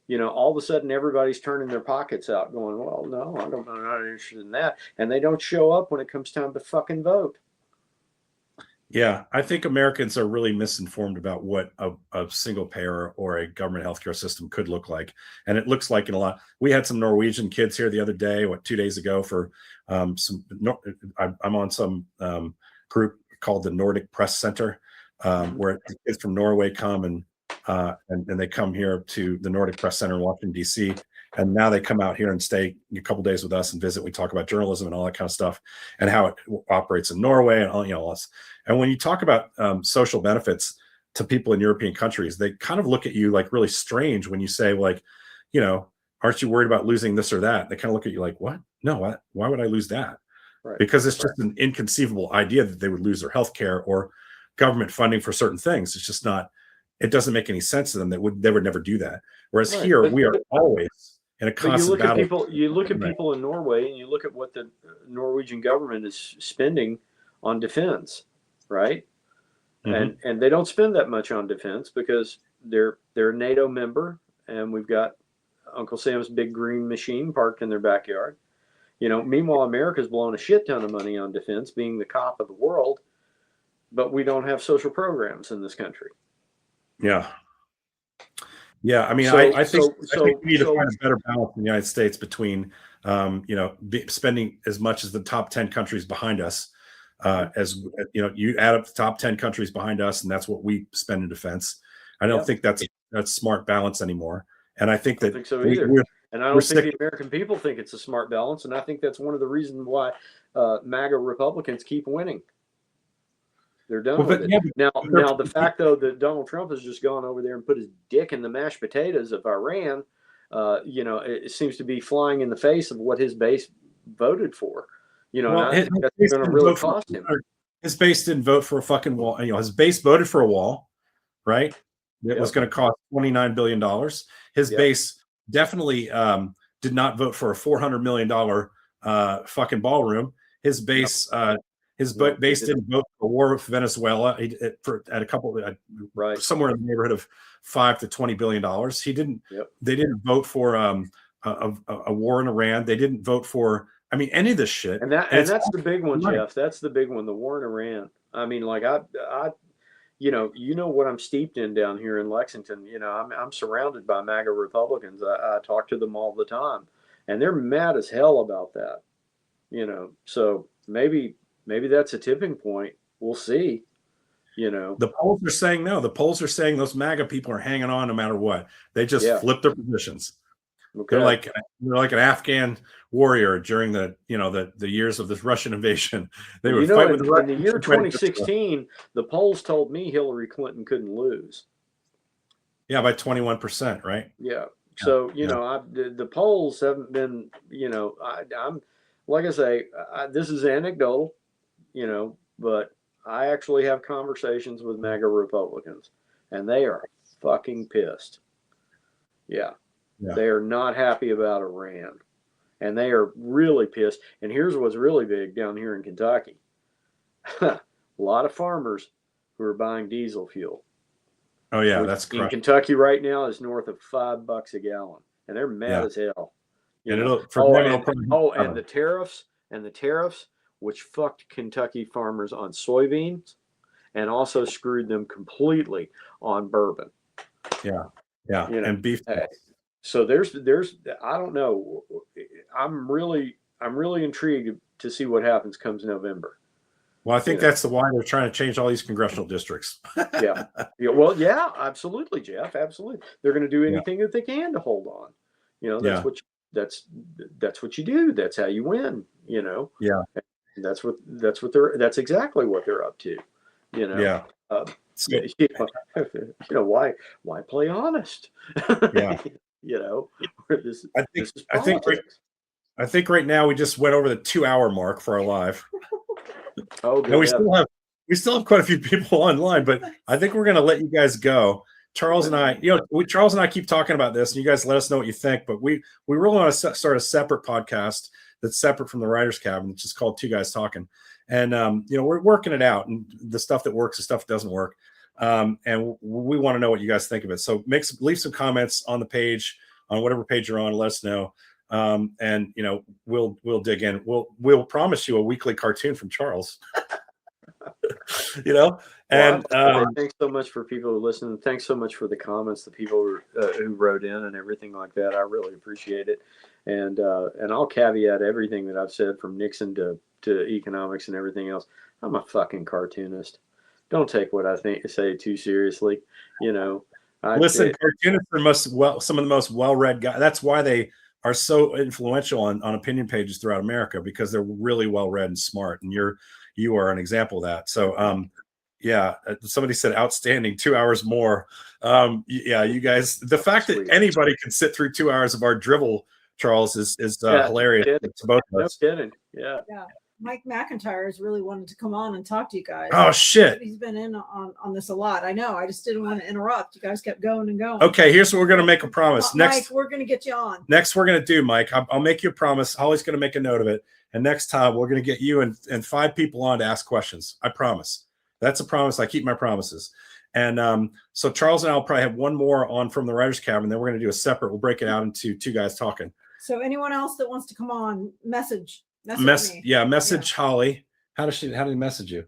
all of a sudden everybody's turning their pockets out going, well, no, I'm not interested in that. And they don't show up when it comes time to fucking vote. Yeah, I think Americans are really misinformed about what a single payer or a government healthcare system could look like. And it looks like in a lot. We had some Norwegian kids here the other day, 2 days ago, for I'm on some group called the Nordic Press Center, where kids from Norway come and they come here to the Nordic Press Center in Washington, D.C. And now they come out here and stay a couple of days with us and visit. We talk about journalism and all that kind of stuff and how it operates in Norway and all this. And when you talk about social benefits to people in European countries, they kind of look at you like really strange when you say, like, aren't you worried about losing this or that? They kind of look at you like, what? No, why would I lose that? Right. Because it's just an inconceivable idea that they would lose their health care or government funding for certain things. It's just not, it doesn't make any sense to them. They would never do that. Whereas here, we are always in a constant battle. You look at people in Norway, and you look at what the Norwegian government is spending on defense, right? Mm-hmm. And they don't spend that much on defense because they're a NATO member, and we've got Uncle Sam's big green machine parked in their backyard. Meanwhile, America's blowing a shit ton of money on defense, being the cop of the world, but we don't have social programs in this country. Yeah. I mean, I think we need to find a better balance in the United States between, spending as much as the top 10 countries behind us, you add up the top 10 countries behind us, and that's what we spend in defense. I don't think that's smart balance anymore. And I think I don't think so either. And I don't think the American people think it's a smart balance. And I think that's one of the reasons why MAGA Republicans keep winning. They're done with it. Yeah, now, the fact, though, that Donald Trump has just gone over there and put his dick in the mashed potatoes of Iran, it seems to be flying in the face of what his base voted for. That's going to really cost him. His base didn't vote for a fucking wall. His base voted for a wall, right? It was going to cost $29 billion. His base definitely did not vote for a $400 million fucking ballroom. His base His No, base didn't vote for war with Venezuela. At a couple, right. somewhere in the neighborhood of $5 to $20 billion. He didn't. Yep. They didn't vote for a war in Iran. They didn't vote for. I mean, any of this shit. And that's the big one, Jeff. That's the big one. The war in Iran. I mean, like I you know what I'm steeped in down here in Lexington. You know, I'm surrounded by MAGA Republicans. I talk to them all the time, and they're mad as hell about that. You know, so maybe that's a tipping point. We'll see. You know, the polls are saying no. The polls are saying those MAGA people are hanging on no matter what. They just flip their positions. Okay. They're like an Afghan warrior during the years of this Russian invasion. They would fight with in the year 2016. The polls told me Hillary Clinton couldn't lose. Yeah, by 21%, right? Yeah. So the polls haven't been. You know, I'm like I say, this is anecdotal. You know, but I actually have conversations with MAGA Republicans, and they are fucking pissed. Yeah. They are not happy about Iran, and they are really pissed. And here's what's really big down here in Kentucky. A lot of farmers who are buying diesel fuel. Oh yeah, that's in correct. Kentucky right now is north of $5 a gallon, and they're mad as hell. And the tariffs, which fucked Kentucky farmers on soybeans, and also screwed them completely on bourbon. Yeah, and beef. So there's I don't know. I'm really intrigued to see what happens comes November. Well, I think that's why they're trying to change all these congressional districts. Yeah. Well, yeah, absolutely, Jeff. Absolutely. They're going to do anything that they can to hold on. You know, that's what you do. That's how you win, you know? Yeah. And that's exactly what they're up to, you know? Yeah. Why play honest? Yeah. You know, I think right now we just went over the 2-hour mark for our live. Oh, good. And we still have quite a few people online, but I think we're going to let you guys go. Charles and I keep talking about this, and you guys let us know what you think. But we really want to start a separate podcast that's separate from the Writers' Cabin. It's just called Two Guys Talking, and we're working it out, and the stuff that works, the stuff that doesn't work. And we want to know what you guys think of it. So leave some comments on the page, on whatever page you're on. Let us know. And we'll dig in. We'll promise you a weekly cartoon from Charles. Thanks so much for people who listen. Thanks so much for the comments, the people who wrote in and everything like that. I really appreciate it. And I'll caveat everything that I've said, from Nixon to economics and everything else. I'm a fucking cartoonist. Don't take what I say too seriously. You know, cartoonists are some of the most well-read guys. That's why they are so influential on opinion pages throughout America, because they're really well-read and smart. And you are an example of that. So, somebody said outstanding, 2 hours more. You guys, the fact that anybody can sit through 2 hours of our drivel, Charles, is hilarious to both of us. No kidding. Yeah. Mike McIntyre has really wanted to come on and talk to you guys. Oh shit! He's been in on this a lot. I know. I just didn't want to interrupt. You guys kept going and going. Okay, here's what we're going to make a promise. Mike, we're going to get you on. Next, we're going to do, Mike. I'll make you a promise. Holly's going to make a note of it. And next time, we're going to get you and 5 people on to ask questions. I promise. That's a promise. I keep my promises. And so Charles and I will probably have one more on from the Writers' Cabin. Then we're going to do a separut. We'll break it out into Two Guys Talking. So anyone else that wants to come on, message me. Message Holly. How do they message you?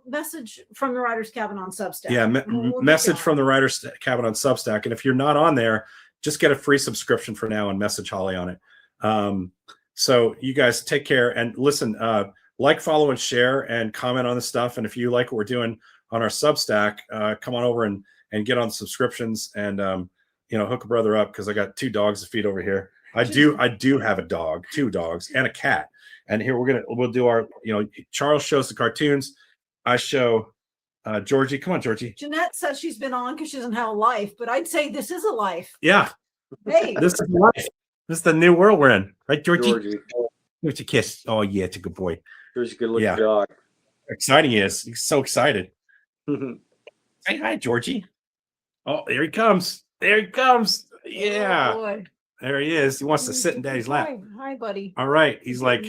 Message from the Writers' Cabin on Substack. Yeah, message from the Writers' Cabin on Substack. And if you're not on there, just get a free subscription for now and message Holly on it. So you guys take care and listen, like, follow, and share, and comment on the stuff. And if you like what we're doing on our Substack, come on over and get on subscriptions and hook a brother up, because I got 2 dogs to feed over here. I do have a dog, 2 dogs, and a cat. And here we'll do our, Charles shows the cartoons. I show Georgie. Come on, Georgie. Jeanette says she's been on because she doesn't have a life, but I'd say this is a life. Yeah. Hey. This is life. This is the new world we're in. Right, Georgie? Give it a kiss. Oh, yeah, it's a good boy. Georgie's a good looking dog. Exciting he is. He's so excited. Say hi, Georgie. Oh, there he comes. Yeah. Oh, boy. There he is. He wants to sit in Daddy's lap. Hi, buddy. All right. He's like,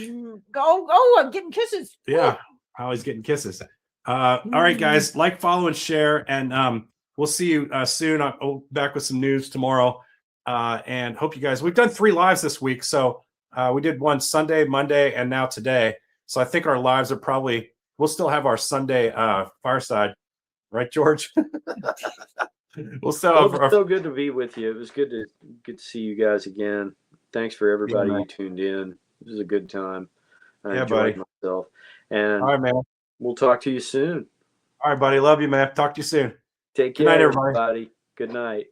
I'm getting kisses. Yeah, Holly's getting kisses. All right, guys, like, follow, and share, and we'll see you soon. I'll back with some news tomorrow, and hope you guys. We've done 3 lives this week, so we did one Sunday, Monday, and now today. So I think our lives are probably. We'll still have our Sunday fireside, right, George? We'll still have. Well, it's so good to be with you. It was good to see you guys again. Thanks for everybody who tuned in. It was a good time. I enjoyed myself. And all right, man. We'll talk to you soon. All right, buddy. Love you, man. Talk to you soon. Take care, Good night, everybody. Good night.